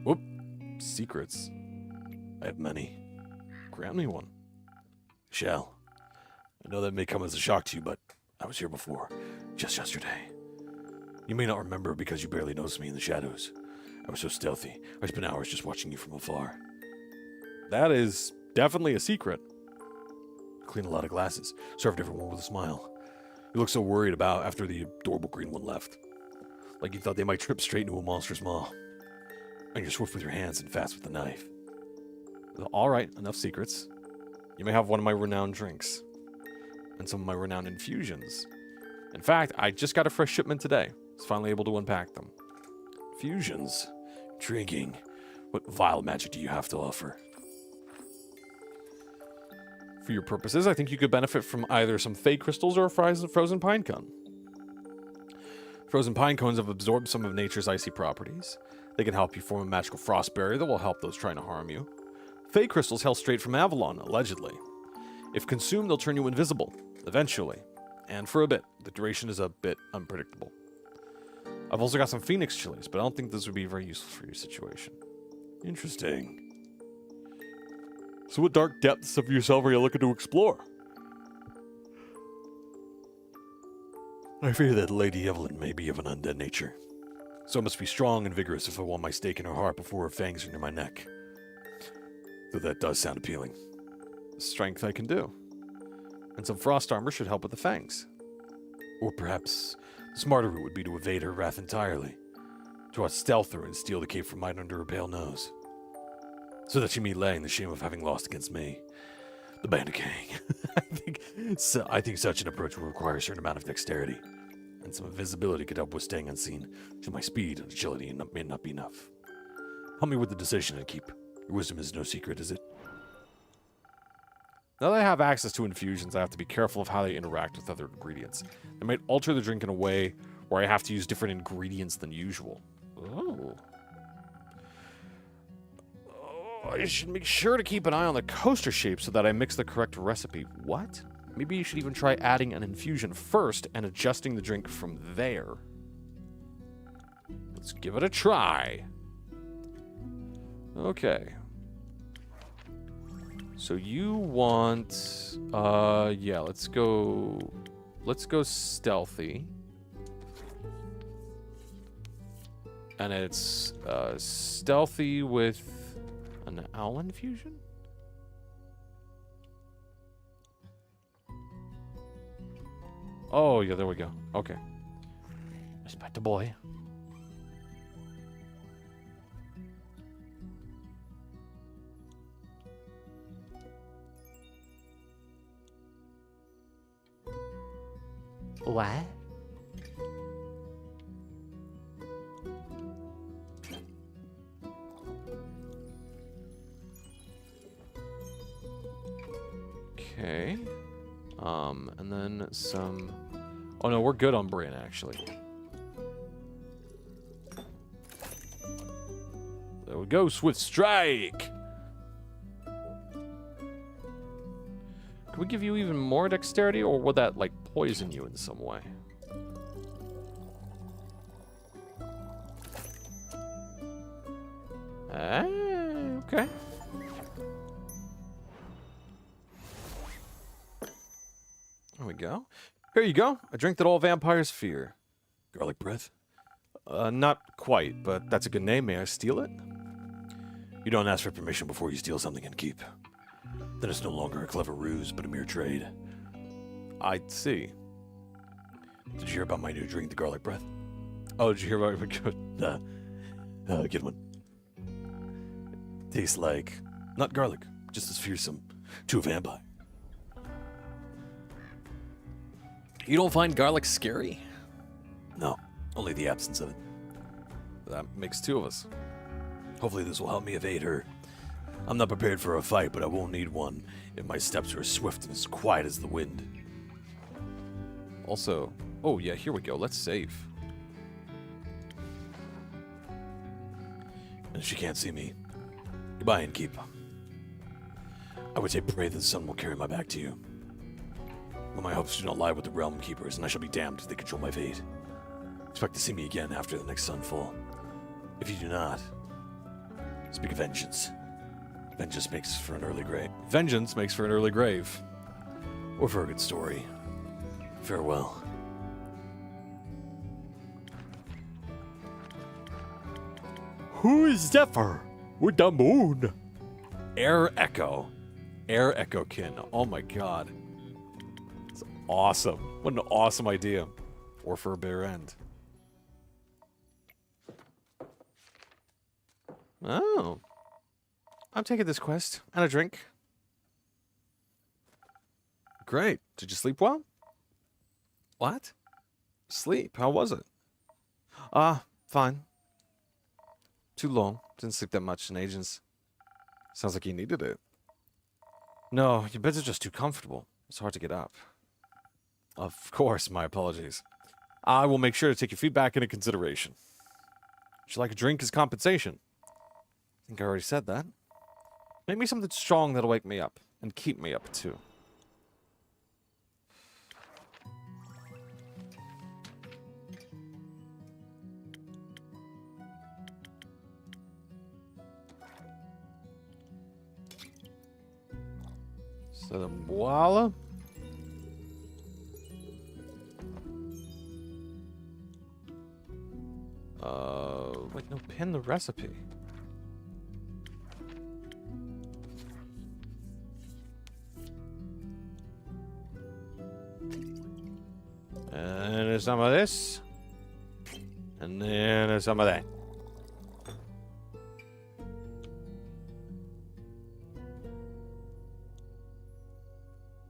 Whoop. Secrets. I have many. Grant me one. Shall. I know that may come as a shock to you, but I was here before, just yesterday. You may not remember because you barely noticed me in the shadows. I was so stealthy, I spent hours just watching you from afar. That is definitely a secret. I cleaned a lot of glasses, served everyone with a smile. You looked so worried about after the adorable green one left. Like you thought they might trip straight into a monstrous maw. And you're swift with your hands and fast with the knife. All right, enough secrets. You may have one of my renowned drinks. and some of my renowned infusions. In fact, I just got a fresh shipment today. I was finally able to unpack them. Fusions. Intriguing. What vile magic do you have to offer? For your purposes, I think you could benefit from either some fey crystals or a frozen pine cone. Frozen pine cones have absorbed some of nature's icy properties. They can help you form a magical frost barrier that will help those trying to harm you. Fey crystals hail straight from Avalon, allegedly. If consumed, they'll turn you invisible, eventually. And for a bit. The duration is a bit unpredictable. I've also got some phoenix chilies, but I don't think this would be very useful for your situation. Interesting. So what dark depths of yourself are you looking to explore? I fear that Lady Evelyn may be of an undead nature. So I must be strong and vigorous if I want my stake in her heart before her fangs are near my neck. Though that does sound appealing. Strength I can do. And some frost armor should help with the fangs. Or perhaps the smarter route would be to evade her wrath entirely. To out-stealth her and steal the cape from right under her pale nose. So that she may lay in the shame of having lost against me. The Bandit Gang. I think such an approach will require a certain amount of dexterity. And some invisibility could help with staying unseen. To my speed and agility may not be enough. Help me with the decision and keep. Your wisdom is no secret, is it? Now that I have access to infusions, I have to be careful of how they interact with other ingredients. They might alter the drink in a way where I have to use different ingredients than usual. Oh. I should make sure to keep an eye on the coaster shape so that I mix the correct recipe. What? Maybe you should even try adding an infusion first and adjusting the drink from there. Let's give it a try. Okay. So you want, yeah, let's go stealthy. And it's, stealthy with an owl infusion? Oh, yeah, there we go. Okay. Respect the boy. What? Okay. And then some... Oh, no, we're good on Bryn, actually. There we go, Swift Strike! Can we give you even more dexterity, or would that, like, poison you in some way? Okay. There we go. Here you go. A drink that all vampires fear. Garlic breath? Not quite, but that's a good name. May I steal it? You don't ask for permission before you steal something and keep. Then it's no longer a clever ruse, but a mere trade. I see. Did you hear about my new drink, the garlic breath? Oh, did you hear about it? Get one. Tastes like, not garlic, just as fearsome to a vampire. You don't find garlic scary? No, only the absence of it. That makes two of us. Hopefully this will help me evade her. I'm not prepared for a fight, but I won't need one if my steps are as swift and as quiet as the wind. Also, oh yeah, here we go. Let's save. And if she can't see me, goodbye and keep. I would say pray that the sun will carry my back to you. But my hopes do not lie with the Realm Keepers, and I shall be damned if they control my fate. Expect to see me again after the next sunfall. If you do not, speak of vengeance. Vengeance makes for an early grave. Vengeance makes for an early grave. Or for a good story. Farewell. Who is Zephyr with the moon? Air Echo. Air Echo Kin. Oh my god. It's awesome. What an awesome idea. Or for a bare end. Oh. I'm taking this quest and a drink. Great. Did you sleep well? What? Sleep? How was it? Fine. Too long. Didn't sleep that much in ages. Sounds like you needed it. No, your beds are just too comfortable. It's hard to get up. Of course, my apologies. I will make sure to take your feedback into consideration. Would you like a drink as compensation? I think I already said that. Make me something strong that'll wake me up. And keep me up, too. So then, voila. Wait, no, pin the recipe. And there's some of this. And then there's some of that.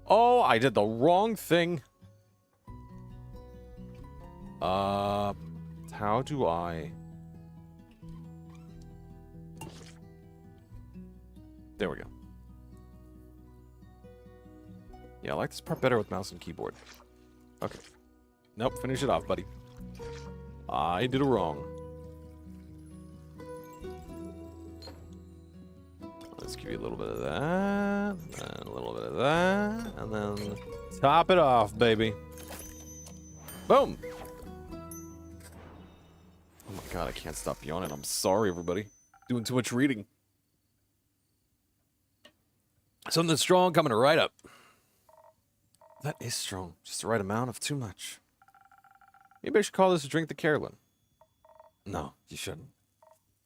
Oh, I did the wrong thing. How do I... There we go. Yeah, I like this part better with mouse and keyboard. Okay. Nope, finish it off, buddy. I did it wrong. Let's give you a little bit of that, and a little bit of that, and then top it off, baby. Boom! Oh my god, I can't stop yawning. I'm sorry, everybody. Doing too much reading. Something strong coming right up. That is strong. Just the right amount of too much. Maybe I should call this a drink to Carolyn. No, you shouldn't.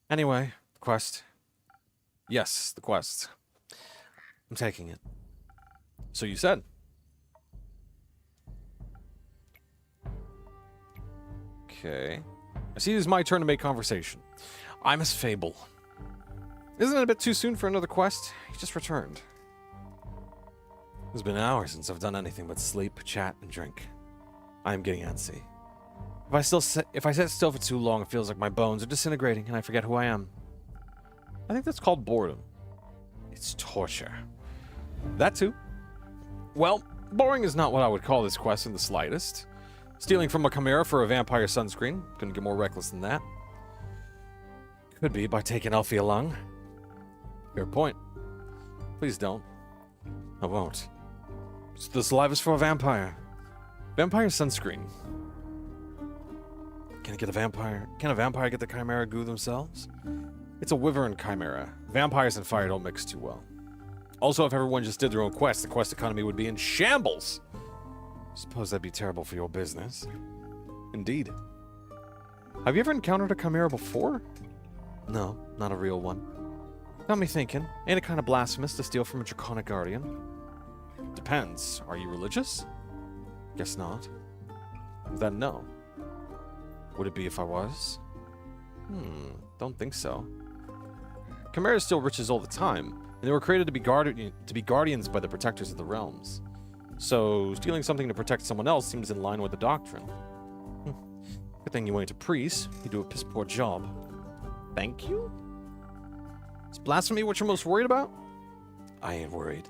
Anyway, the quest. Yes, the quest. I'm taking it. So you said. Okay. I see it is my turn to make conversation. I'm Miss Fable. Isn't it a bit too soon for another quest? He just returned. It's been hours since I've done anything but sleep, chat, and drink. I am getting antsy. If I sit still for too long, it feels like my bones are disintegrating and I forget who I am. I think that's called boredom. It's torture. That too. Well, boring is not what I would call this quest in the slightest. Stealing from a chimera for a vampire sunscreen. Couldn't get more reckless than that. Could be by taking Elfie along. Fair point. Please don't. I won't. This life is for a vampire. Vampire sunscreen. Can a vampire get the chimera goo themselves? It's a wyvern chimera. Vampires and fire don't mix too well. Also, if everyone just did their own quest, the quest economy would be in shambles. Suppose that'd be terrible for your business. Indeed. Have you ever encountered a chimera before? No, not a real one. Got me thinking, ain't it kind of blasphemous to steal from a draconic guardian? Depends. Are you religious? Guess not. Then no. Would it be if I was? Don't think so. Chimeras steal riches all the time, and they were created to be guardians by the protectors of the realms. So, stealing something to protect someone else seems in line with the doctrine. Good thing you ain't a priest. You do a piss poor job. Thank you? Is blasphemy what you're most worried about? I ain't worried.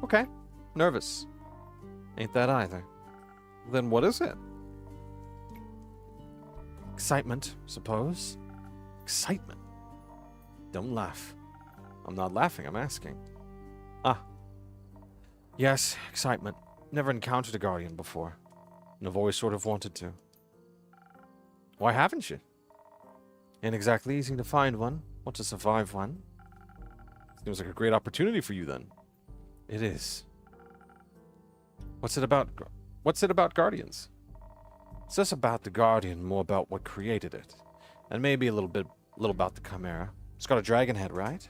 Okay. Nervous. Ain't that either. Then what is it? Excitement, suppose. Excitement. Don't laugh. I'm not laughing, I'm asking. Ah. Yes, excitement. Never encountered a guardian before. And I've always sort of wanted to. Why haven't you? Ain't exactly easy to find one, or to survive one. Seems like a great opportunity for you then. It is. What's it about guardians? It's less about the guardian, more about what created it. And maybe a little about the chimera. It's got a dragon head, right?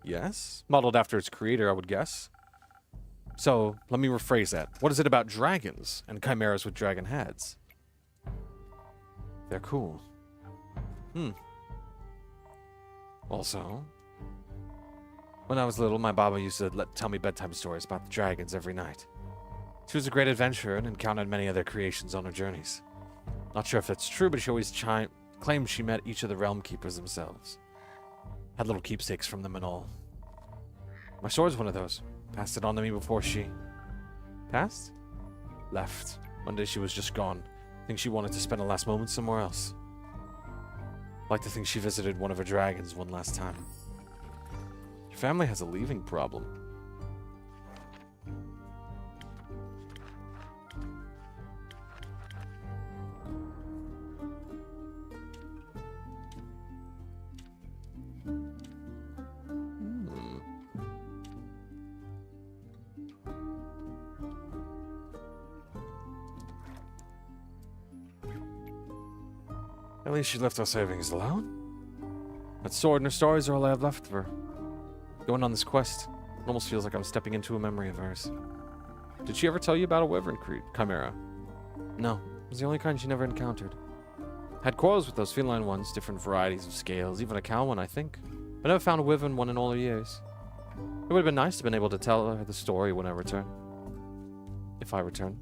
Yes. Modeled after its creator, I would guess. So, let me rephrase that. What is it about dragons and chimeras with dragon heads? They're cool. Also, When I was little, my Baba used to tell me bedtime stories about the dragons every night. She was a great adventurer and encountered many other creations on her journeys. Not sure if that's true, but she always claimed she met each of the realm keepers themselves. Had little keepsakes from them and all. My sword's one of those. Passed it on to me before she... Passed? Left. One day she was just gone. I think she wanted to spend the last moment somewhere else. I'd like to think she visited one of her dragons one last time. Your family has a leaving problem. At least she left our savings alone. That sword and her stories are all I have left of her. Going on this quest, it almost feels like I'm stepping into a memory of hers. Did she ever tell you about a wyvern chimera? No, it was the only kind she never encountered. Had quarrels with those feline ones, different varieties of scales, even a cow one, I think. But never found a wyvern one in all her years. It would have been nice to have been able to tell her the story when I return. If I return.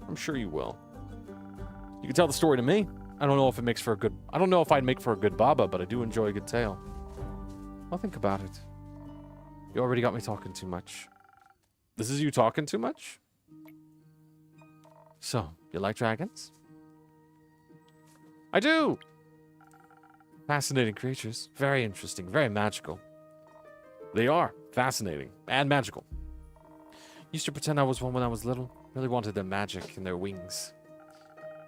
I'm sure you will. You can tell the story to me. I don't know if I'd make for a good Baba, but I do enjoy a good tale. I'll think about it. You already got me talking too much. This is you talking too much? So, you like dragons? I do! Fascinating creatures. Very interesting. Very magical. They are. Fascinating. And magical. Used to pretend I was one when I was little. Really wanted their magic and their wings.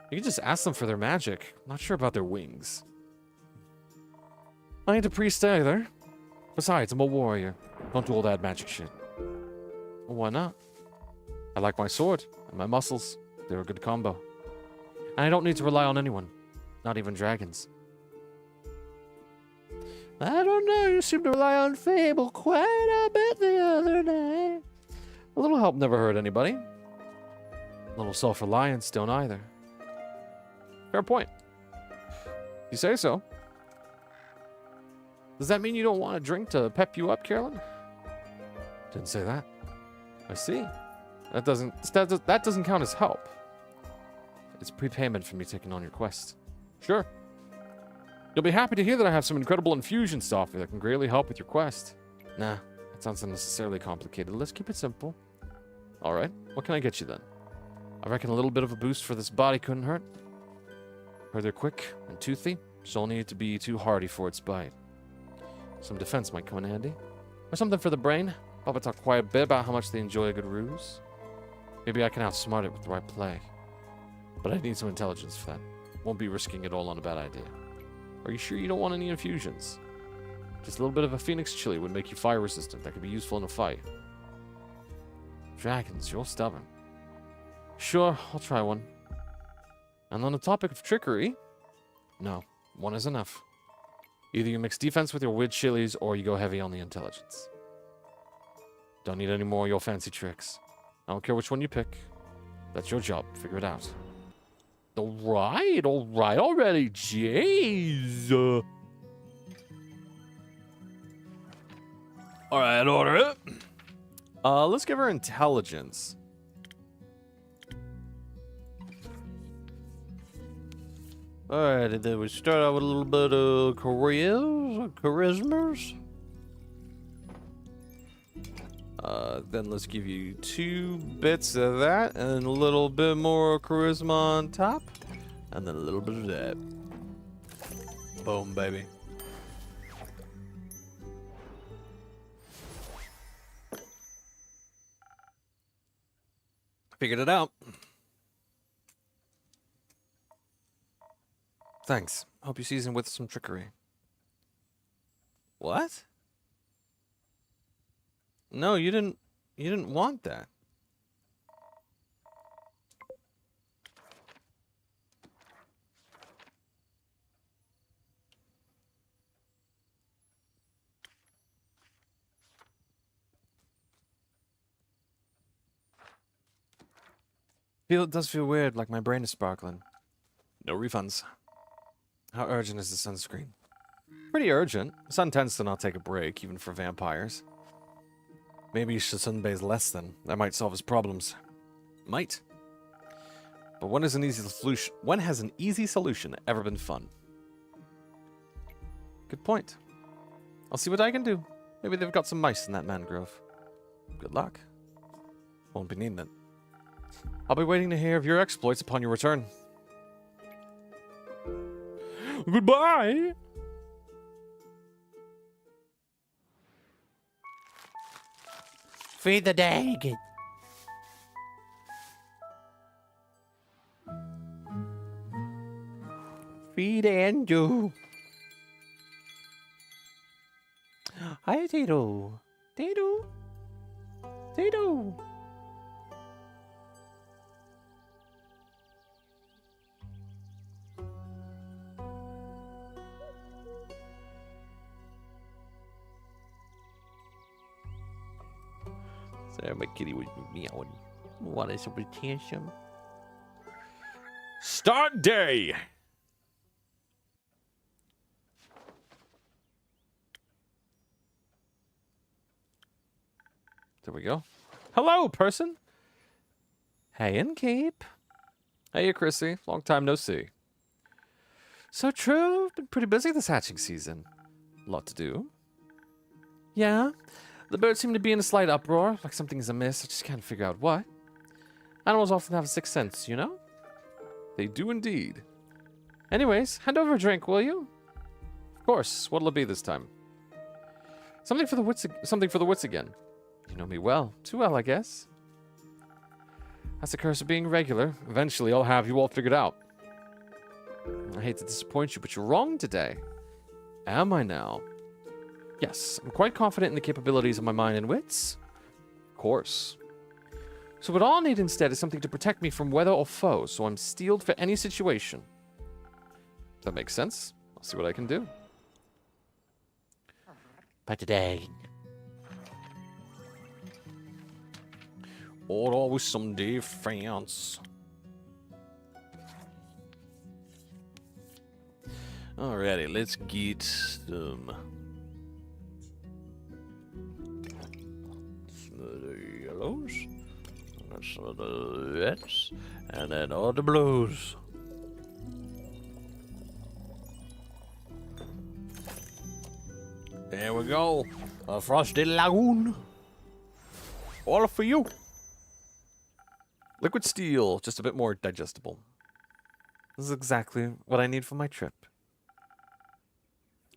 You can just ask them for their magic. Not sure about their wings. I ain't a priest either. Besides, I'm a warrior. Don't do all that magic shit. Well, why not? I like my sword and my muscles. They're a good combo. And I don't need to rely on anyone. Not even dragons. I don't know, you seem to rely on Fable quite a bit the other day. A little help never hurt anybody. A little self-reliance don't either. Fair point. You say so. Does that mean you don't want a drink to pep you up, Carolyn? Didn't say that. I see. That doesn't count as help. It's prepayment for me taking on your quest. Sure. You'll be happy to hear that I have some incredible infusion software that can greatly help with your quest. Nah, that sounds unnecessarily complicated. Let's keep it simple. Alright, what can I get you then? I reckon a little bit of a boost for this body couldn't hurt. Heard they're quick and toothy, so only need to be too hardy for its bite. Some defense might come in handy. Or something for the brain. Baba talked quite a bit about how much they enjoy a good ruse. Maybe I can outsmart it with the right play. But I need some intelligence for that. Won't be risking it all on a bad idea. Are you sure you don't want any infusions? Just a little bit of a phoenix chili would make you fire resistant. That could be useful in a fight. Dragons, you're stubborn. Sure, I'll try one. And on the topic of trickery, no, one is enough. Either you mix defense with your weird chilies, or you go heavy on the intelligence. Don't need any more of your fancy tricks. I don't care which one you pick. That's your job. Figure it out. Alright already. Jeez. Alright, order it. Let's give her intelligence. Alright, then we start out with a little bit of charismas. Then let's give you 2 bits of that, and a little bit more charisma on top, and then a little bit of that. Boom, baby. Figured it out. Thanks. Hope you season with some trickery. What? No, you didn't want that. It does feel weird, like my brain is sparkling. No refunds. How urgent is the sunscreen? Pretty urgent. The sun tends to not take a break, even for vampires. Maybe he should sunbathe less then. That might solve his problems. Might. But when has an easy solution ever been fun? Good point. I'll see what I can do. Maybe they've got some mice in that mangrove. Good luck. Won't be needing it. I'll be waiting to hear of your exploits upon your return. Goodbye! Feed the dag. Feed Andrew. Hi, Tato. Tato. Tato. Sorry, my kitty was meowing. Wanted some attention. Start day! There we go. Hello, person! Hey, in Cape. Hey, Chrissy. Long time no see. So true. Been pretty busy this hatching season. A lot to do. Yeah. The birds seem to be in a slight uproar, like something's amiss. I just can't figure out what. Animals often have a sixth sense, you know? They do indeed. Anyways, hand over a drink, will you? Of course. What'll it be this time? Something for the wits again. You know me well. Too well, I guess. That's the curse of being regular. Eventually, I'll have you all figured out. I hate to disappoint you, but you're wrong today. Am I now? Yes, I'm quite confident in the capabilities of my mind and wits. Of course. So what I'll need instead is something to protect me from weather or foe, so I'm steeled for any situation. That makes sense. I'll see what I can do. But today. Always someday, France. Alrighty, let's get some of the yellows, and some of the reds, and then all the blues. There we go. A frosty lagoon. All for you. Liquid steel, just a bit more digestible. This is exactly what I need for my trip.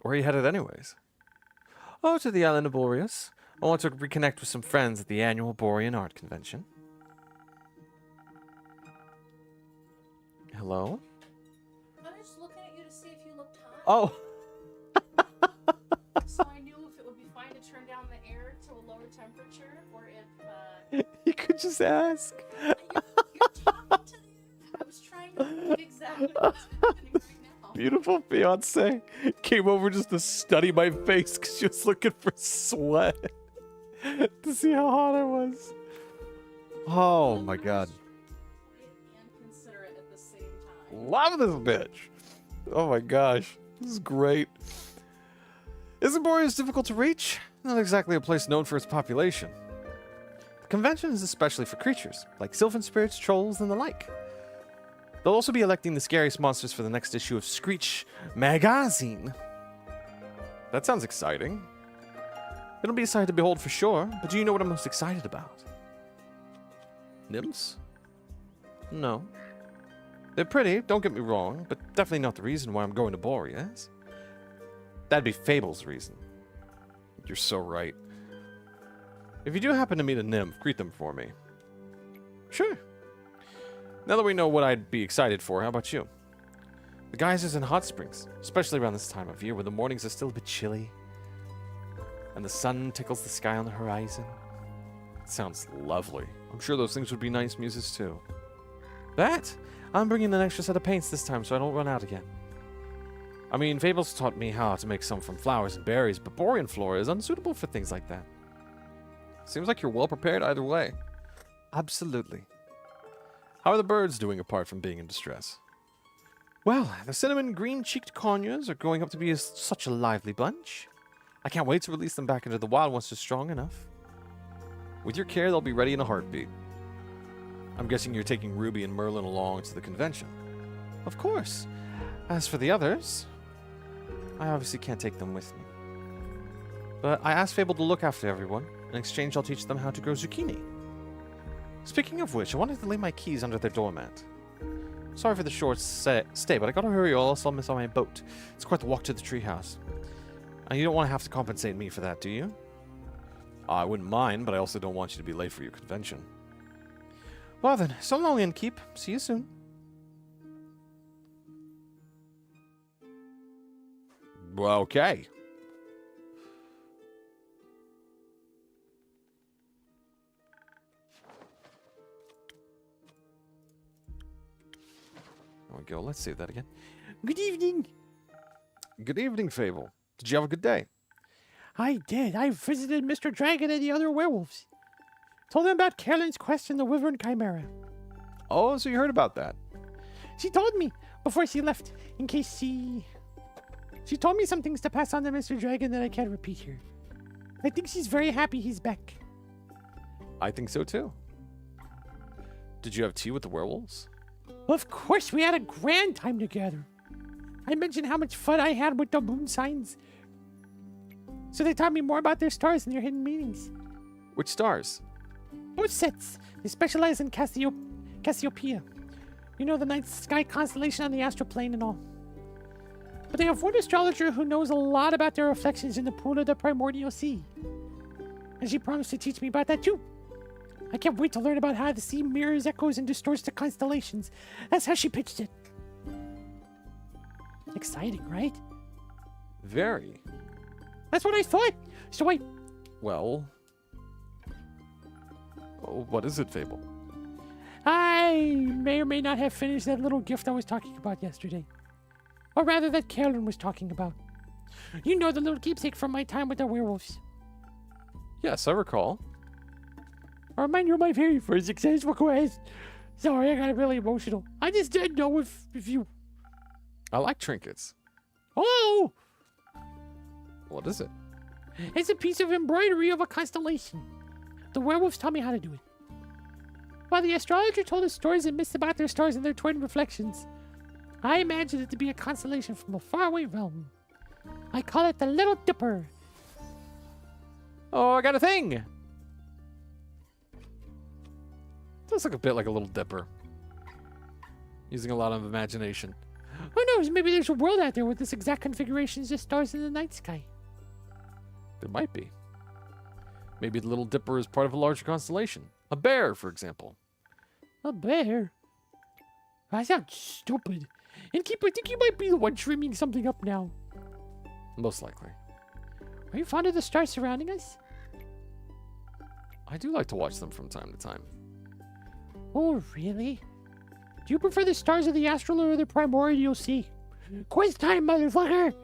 Where are you headed anyways? Oh, to the island of Boreas. I want to reconnect with some friends at the annual Borean Art Convention. Hello? I was just looking at you to see if you looked hot. Oh! So I knew if it would be fine to turn down the air to a lower temperature, or if You could just ask. you're talking to the. I was trying to read exactly what's happening right now. Beautiful fiance came over just to study my face because she was looking for sweat to see how hot I was. Oh my god. And considerate at the same time. Love this bitch. Oh my gosh. This is great. Isn't Boreas difficult to reach? Not exactly a place known for its population. The convention is especially for creatures, like sylvan spirits, trolls, and the like. They'll also be electing the scariest monsters for the next issue of Screech Magazine. That sounds exciting. It'll be a sight to behold for sure, but do you know what I'm most excited about? Nymphs? No. They're pretty, don't get me wrong, but definitely not the reason why I'm going to Boreas. That'd be Fable's reason. You're so right. If you do happen to meet a nymph, greet them for me. Sure. Now that we know what I'd be excited for, how about you? The geysers and hot springs, especially around this time of year when the mornings are still a bit chilly and the sun tickles the sky on the horizon. Sounds lovely. I'm sure those things would be nice muses too. That? I'm bringing an extra set of paints this time so I don't run out again. I mean, Fable's taught me how to make some from flowers and berries, but Borean flora is unsuitable for things like that. Seems like you're well prepared either way. Absolutely. How are the birds doing apart from being in distress? Well, the cinnamon green-cheeked conures are growing up to be such a lively bunch. I can't wait to release them back into the wild once they're strong enough. With your care, they'll be ready in a heartbeat. I'm guessing you're taking Ruby and Merlin along to the convention. Of course. As for the others, I obviously can't take them with me. But I asked Fable to look after everyone. In exchange, I'll teach them how to grow zucchini. Speaking of which, I wanted to lay my keys under their doormat. Sorry for the short stay, but I gotta hurry or else I'll miss on my boat. It's quite the walk to the treehouse. And you don't want to have to compensate me for that, do you? I wouldn't mind, but I also don't want you to be late for your convention. Well then, so long, Innkeep. See you soon. Well, okay. There we go. Let's save that again. Good evening. Good evening, Fable. Did you have a good day? I did. I visited Mr. Dragon and the other werewolves. Told them about Carolyn's quest in the Wyvern Chimera. Oh, so you heard about that. She told me before she left, in case She told me some things to pass on to Mr. Dragon that I can't repeat here. I think she's very happy he's back. I think so too. Did you have tea with the werewolves? Of course, we had a grand time together. I mentioned how much fun I had with the moon signs. So they taught me more about their stars and their hidden meanings. Which stars? Both sets. They specialize in Cassiopeia. You know, the night sky constellation on the astral plane and all. But they have one astrologer who knows a lot about their reflections in the pool of the primordial sea. And she promised to teach me about that too. I can't wait to learn about how the sea mirrors, echoes, and distorts the constellations. That's how she pitched it. Exciting, right? Very. That's what I thought. So Well... Oh, what is it, Fable? I may or may not have finished that little gift I was talking about yesterday. Or rather, that Carolyn was talking about. You know, the little keepsake from my time with the werewolves. Yes, I recall. A reminder of my very first successful quest. Sorry, I got really emotional. I just didn't know if you... I like trinkets. Oh! What is it? It's a piece of embroidery of a constellation. The werewolves taught me how to do it. While the astrologer told us stories and myths about their stars and their twin reflections, I imagined it to be a constellation from a faraway realm. I call it the Little Dipper. Oh, I got a thing! Does look a bit like a little dipper. Using a lot of imagination. Who knows, maybe there's a world out there with this exact configuration as the stars in the night sky. There might be. Maybe the little dipper is part of a larger constellation. A bear, for example. A bear? That sounds stupid. Innkeeper, I think you might be the one dreaming something up now. Most likely. Are you fond of the stars surrounding us? I do like to watch them from time to time. Oh, really? Do you prefer the stars of the astral or the primordial sea? Quiz time, motherfucker!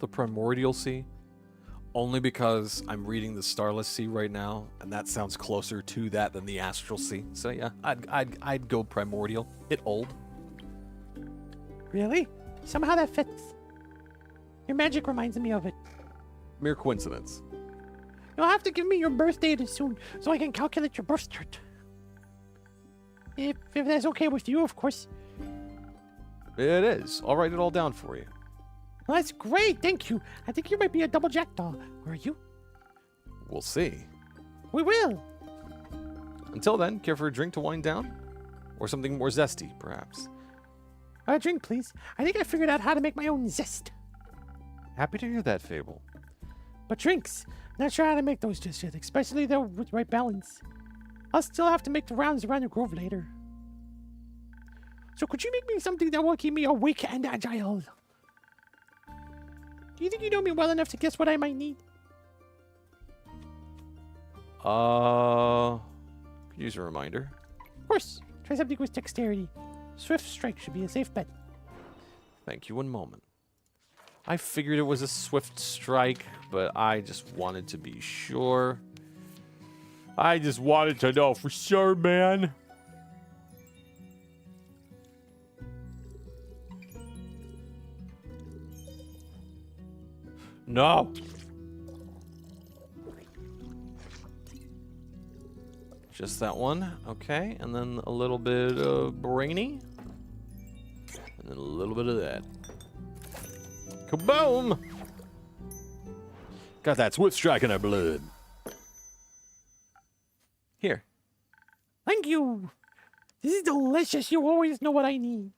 The primordial sea? Only because I'm reading the Starless Sea right now, and that sounds closer to that than the Astral Sea. So yeah, I'd go primordial. Hit old. Really? Somehow that fits. Your magic reminds me of it. Mere coincidence. You'll have to give me your birth date soon, so I can calculate your birth chart. If that's okay with you, of course. It is. I'll write it all down for you. Well, that's great, thank you. I think you might be a double jackdaw. Or are you? We'll see. We will. Until then, care for a drink to wind down? Or something more zesty, perhaps? A drink, please. I think I figured out how to make my own zest. Happy to hear that, Fable. But drinks, not sure how to make those just yet, especially though with the right balance. I'll still have to make the rounds around the grove later. So could you make me something that will keep me awake and agile? Do you think you know me well enough to guess what I might need? Could use a reminder. Of course. Try something with dexterity. Swift strike should be a safe bet. Thank you, one moment. I figured it was a swift strike, but I just wanted to be sure. I just wanted to know for sure, man. No. Just that one. Okay. And then a little bit of brainy. And then a little bit of that. Kaboom! Got that swift strike in our blood. Here. Thank you. This is delicious. You always know what I need.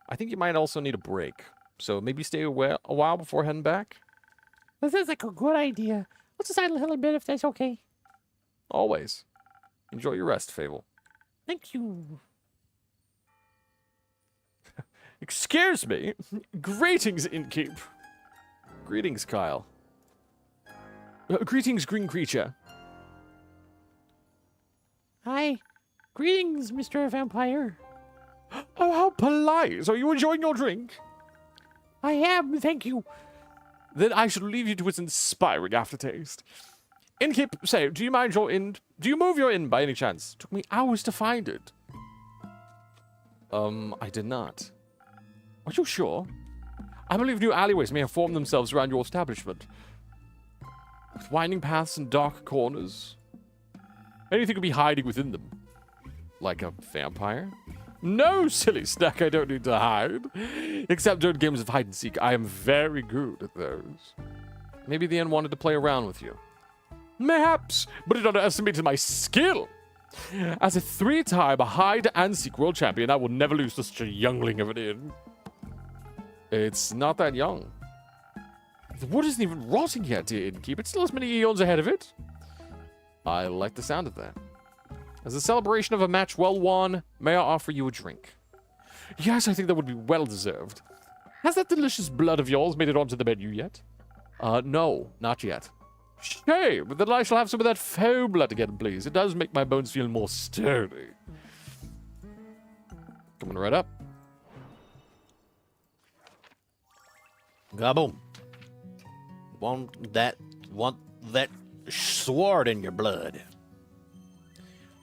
I think you might also need a break. So maybe stay a while before heading back. This is like a good idea. Let's decide a little bit if that's okay. Always. Enjoy your rest, Fable. Thank you. Excuse me. Greetings, Innkeep. Greetings, Kyle. Greetings, green creature. Hi. Greetings, Mr. Vampire. Oh, how polite. Are you enjoying your drink? I am, thank you. Then I shall leave you to its inspiring aftertaste. Innkeep, say, do you mind your inn? Do you move your inn by any chance? Took me hours to find it. I did not. Are you sure? I believe new alleyways may have formed themselves around your establishment. With winding paths and dark corners. Anything could be hiding within them. Like a vampire? No, silly snack, I don't need to hide. Except during games of hide and seek, I am very good at those. Maybe the inn wanted to play around with you. Mayhaps, but it underestimated my skill. As a 3-time hide and seek world champion, I will never lose to such a youngling of an inn. It's not that young. The wood isn't even rotting yet, dear innkeep. It still has many eons ahead of it. I like the sound of that. As a celebration of a match well won, may I offer you a drink? Yes, I think that would be well deserved. Has that delicious blood of yours made it onto the menu yet? No, not yet. Shame, but then I shall have some of that faux blood again, please. It does make my bones feel more sturdy. Coming right up. Gobble. Want that sword in your blood.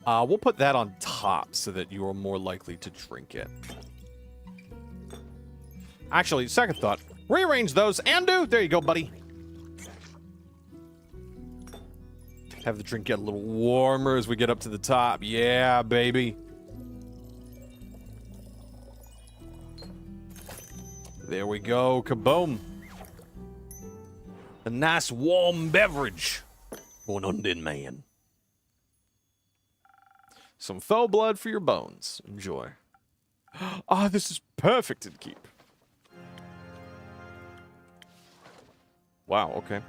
We'll put that on top so that you are more likely to drink it. Actually, second thought. Rearrange those. Andu, there you go, buddy. Have the drink get a little warmer as we get up to the top. Yeah, baby. There we go. Kaboom. A nice warm beverage for an undead man. Some faux blood for your bones. Enjoy. Ah, this is perfect in keep. Wow, okay.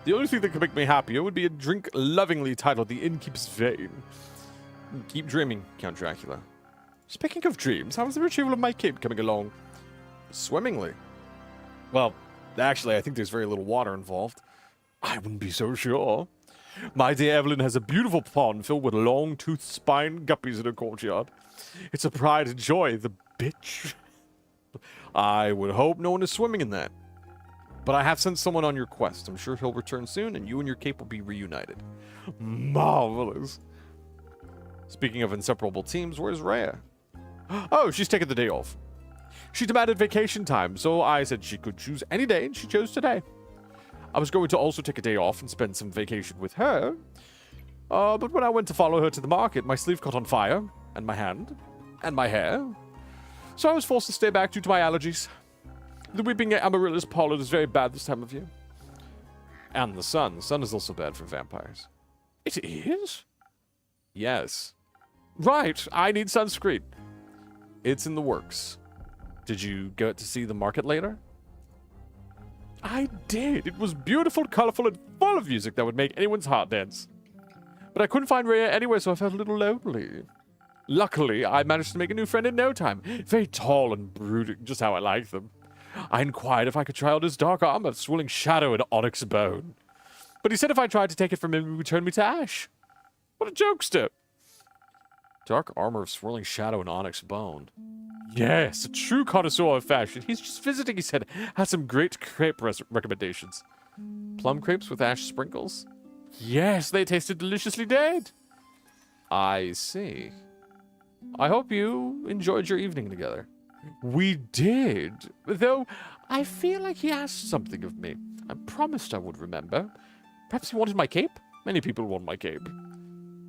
The only thing that could make me happier would be a drink lovingly titled The Innkeep's Vein. Keep dreaming, Count Dracula. Speaking of dreams, how is the retrieval of my cape coming along? Swimmingly. Well, actually, I think there's very little water involved. I wouldn't be so sure. My dear Evelyn has a beautiful pond filled with long-toothed spine guppies in her courtyard. It's a pride and joy, the bitch. I would hope no one is swimming in that. But I have sent someone on your quest. I'm sure he'll return soon, and you and your cape will be reunited. Marvelous. Speaking of inseparable teams, where's Rhea? Oh, she's taken the day off. She demanded vacation time, so I said she could choose any day, and she chose today. I was going to also take a day off and spend some vacation with her. But when I went to follow her to the market, my sleeve caught on fire, and my hand, and my hair. So I was forced to stay back due to my allergies. The weeping amaryllis pollen is very bad this time of year. And the sun. The sun is also bad for vampires. It is? Yes. Right, I need sunscreen. It's in the works. Did you go to see the market later? I did. It was beautiful, colorful, and full of music that would make anyone's heart dance. But I couldn't find Rhea anywhere, so I felt a little lonely. Luckily, I managed to make a new friend in no time. Very tall and brooding, just how I like them. I inquired if I could try out his dark armor, swirling shadow and onyx bone. But he said if I tried to take it from him, he would turn me to ash. What a jokester. Dark armor of swirling shadow and onyx bone. Yes, a true connoisseur of fashion. He's just visiting, he said. Has some great crepe recommendations. Plum crepes with ash sprinkles? Yes, they tasted deliciously dead. I see. I hope you enjoyed your evening together. We did, though I feel like he asked something of me. I promised I would remember. Perhaps he wanted my cape? Many people want my cape.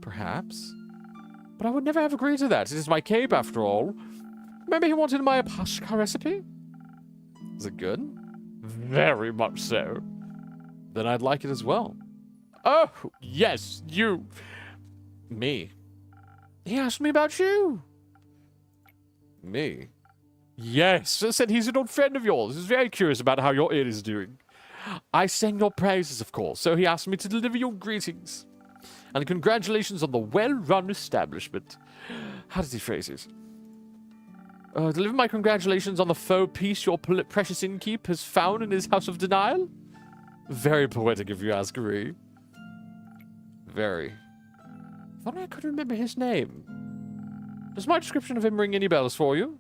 Perhaps. But I would never have agreed to that. It is my cape, after all. Remember he wanted my pashka recipe? Is it good? Very much so. Then I'd like it as well. Oh, yes, you. Me? He asked me about you. Me? Yes, said he's an old friend of yours. He's very curious about how your inn is doing. I sang your praises, of course, so he asked me to deliver your greetings. And congratulations on the well-run establishment. How does he phrase it? Deliver my congratulations on the faux peace your precious innkeep has found in his house of denial? Very poetic, if you ask me. Very. Thought I could remember his name. Does my description of him ring any bells for you?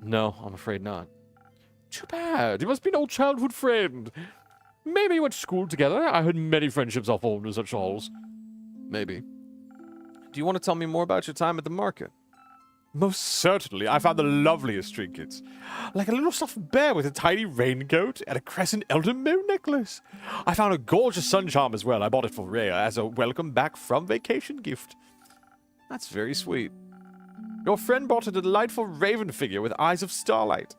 No, I'm afraid not. Too bad. He must be an old childhood friend. Maybe you went to school together. I heard many friendships are formed in such halls. Maybe. Do you want to tell me more about your time at the market? Most certainly. I found the loveliest trinkets. Like a little stuffed bear with a tiny raincoat and a crescent elder moon necklace. I found a gorgeous sun charm as well. I bought it for Rhea as a welcome back from vacation gift. That's very sweet. Your friend bought a delightful raven figure with eyes of starlight.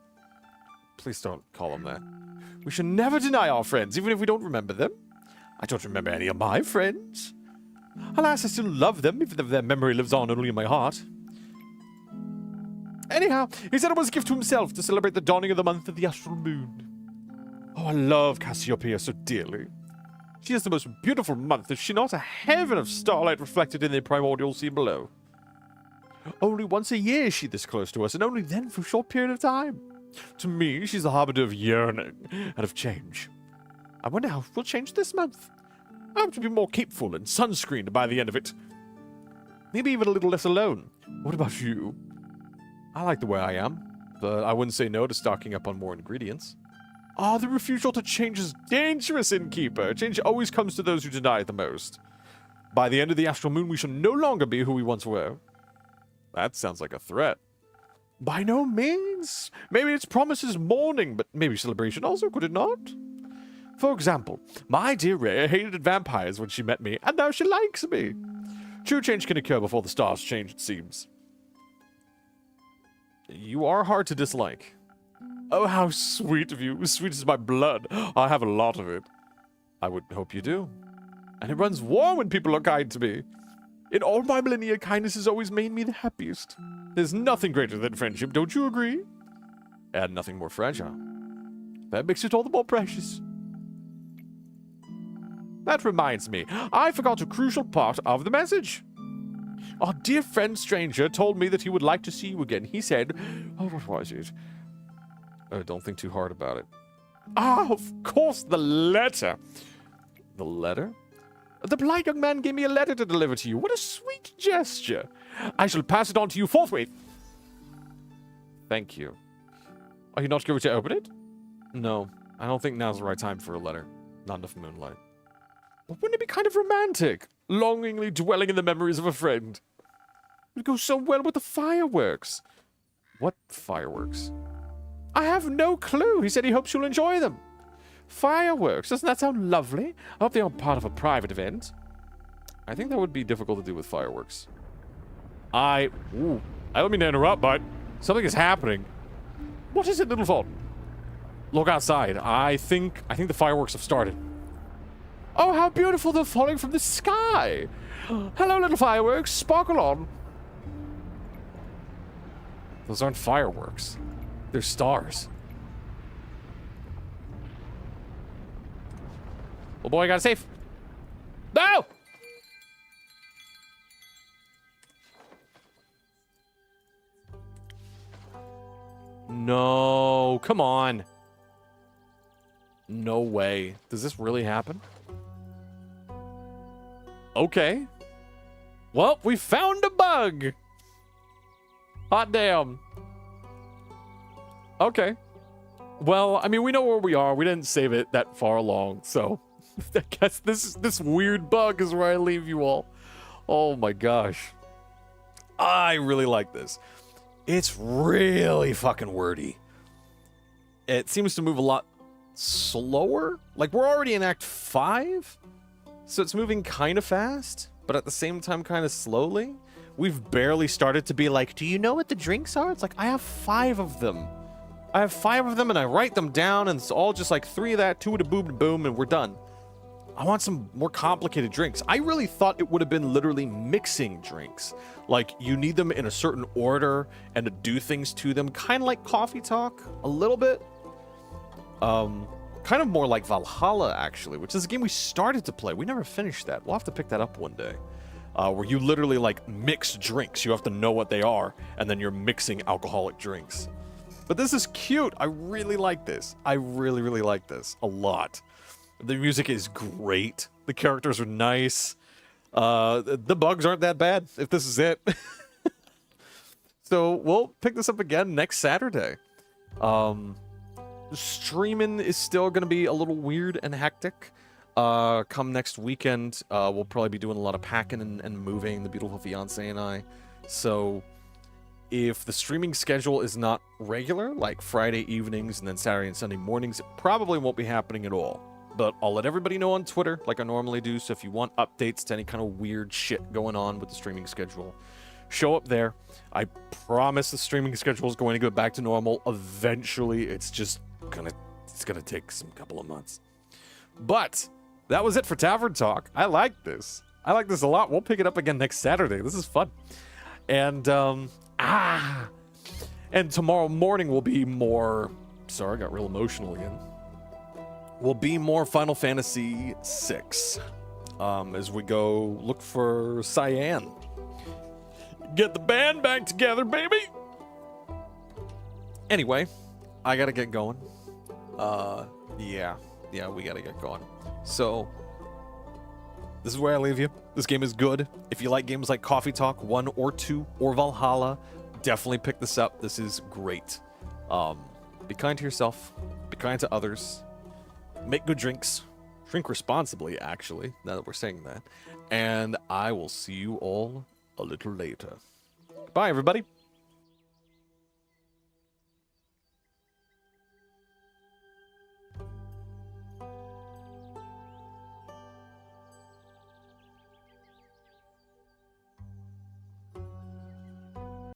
Please don't call him that. We should never deny our friends, even if we don't remember them. I don't remember any of my friends. Alas, I still love them, even if their memory lives on only in my heart. Anyhow, he said it was a gift to himself to celebrate the dawning of the month of the astral moon. Oh, I love Cassiopeia so dearly. She is the most beautiful month, is she not? A heaven of starlight reflected in the primordial sea below. Only once a year is she this close to us, and only then for a short period of time. To me, she's the harbinger of yearning and of change. I wonder how we'll change this month. I hope to be more capeful and sunscreened by the end of it. Maybe even a little less alone. What about you? I like the way I am, but I wouldn't say no to stocking up on more ingredients. Ah, the refusal to change is dangerous, innkeeper. Change always comes to those who deny it the most. By the end of the astral moon, we shall no longer be who we once were. That sounds like a threat. By no means. Maybe its promise is mourning, but maybe celebration also, could it not? For example, my dear Rhea hated vampires when she met me, and now she likes me. True change can occur before the stars change, it seems. You are hard to dislike. Oh, how sweet of you. As sweet as my blood. I have a lot of it. I would hope you do. And it runs warm when people are kind to me. In all my millennia, kindness has always made me the happiest. There's nothing greater than friendship, don't you agree? And nothing more fragile. That makes it all the more precious. That reminds me, I forgot a crucial part of the message. Our dear friend stranger told me that he would like to see you again. He said, oh, what was it? Don't think too hard about it. Ah, of course, the letter. The letter? The polite young man gave me a letter to deliver to you. What a sweet gesture. I shall pass it on to you forthwith. Thank you. Are you not going to open it? No, I don't think now's the right time for a letter. Not enough moonlight. But wouldn't it be kind of romantic? Longingly dwelling in the memories of a friend. It would go so well with the fireworks. What fireworks? I have no clue. He said he hopes you'll enjoy them. Fireworks. Doesn't that sound lovely? I hope they aren't part of a private event. I think that would be difficult to do with fireworks. I don't mean to interrupt, but something is happening. What is it, little fault? Look outside. I think the fireworks have started. Oh, how beautiful they're falling from the sky. Hello, little fireworks. Sparkle on. Those aren't fireworks. They're stars. Oh boy, I got safe. No! No, come on. No way. Does this really happen? Okay. Well, we found a bug. Hot damn. Okay. Well, I mean, we know where we are. We didn't save it that far along, so I guess this weird bug is where I leave you all. Oh my gosh. I really like this. It's really fucking wordy. It seems to move a lot slower. Like, we're already in Act 5, so it's moving kind of fast, but at the same time kind of slowly. We've barely started to be like, do you know what the drinks are? It's like, I have 5 of them. I have 5 of them, and I write them down, and it's all just like 3 of that, 2 of the boom, and boom, and we're done. I want some more complicated drinks. I really thought it would have been literally mixing drinks. Like, you need them in a certain order and to do things to them, kind of like Coffee Talk, a little bit. Kind of more like Valhalla, actually, which is a game we started to play. We never finished that. We'll have to pick that up one day. Where you literally, like, mix drinks. You have to know what they are, and then you're mixing alcoholic drinks. But this is cute. I really like this. I really, really like this a lot. The music is great. The characters are nice. The bugs aren't that bad, if this is it. So we'll pick this up again next Saturday. Streaming is still going to be a little weird and hectic. Come next weekend, we'll probably be doing a lot of packing and moving, the beautiful fiance and I. So if the streaming schedule is not regular, like Friday evenings and then Saturday and Sunday mornings, it probably won't be happening at all. But I'll let everybody know on Twitter, like I normally do, so if you want updates to any kind of weird shit going on with the streaming schedule, show up there. I promise the streaming schedule is going to go back to normal eventually. It's just gonna take some couple of months. But that was it for Tavern Talk. I like this. I like this a lot. We'll pick it up again next Saturday. This is fun. And and tomorrow morning will be more. Sorry, I got real emotional again. Will be more Final Fantasy VI as we go look for Cyan. Get the band back together, baby. Anyway, I gotta get going. Yeah, we gotta get going. So this is where I leave you. This game is good. If you like games like Coffee Talk 1 or 2 or Valhalla, definitely pick this up. This is great. Be kind to yourself. Be kind to others. Make good drinks. Drink responsibly, actually, now that we're saying that. And I will see you all a little later. Bye, everybody.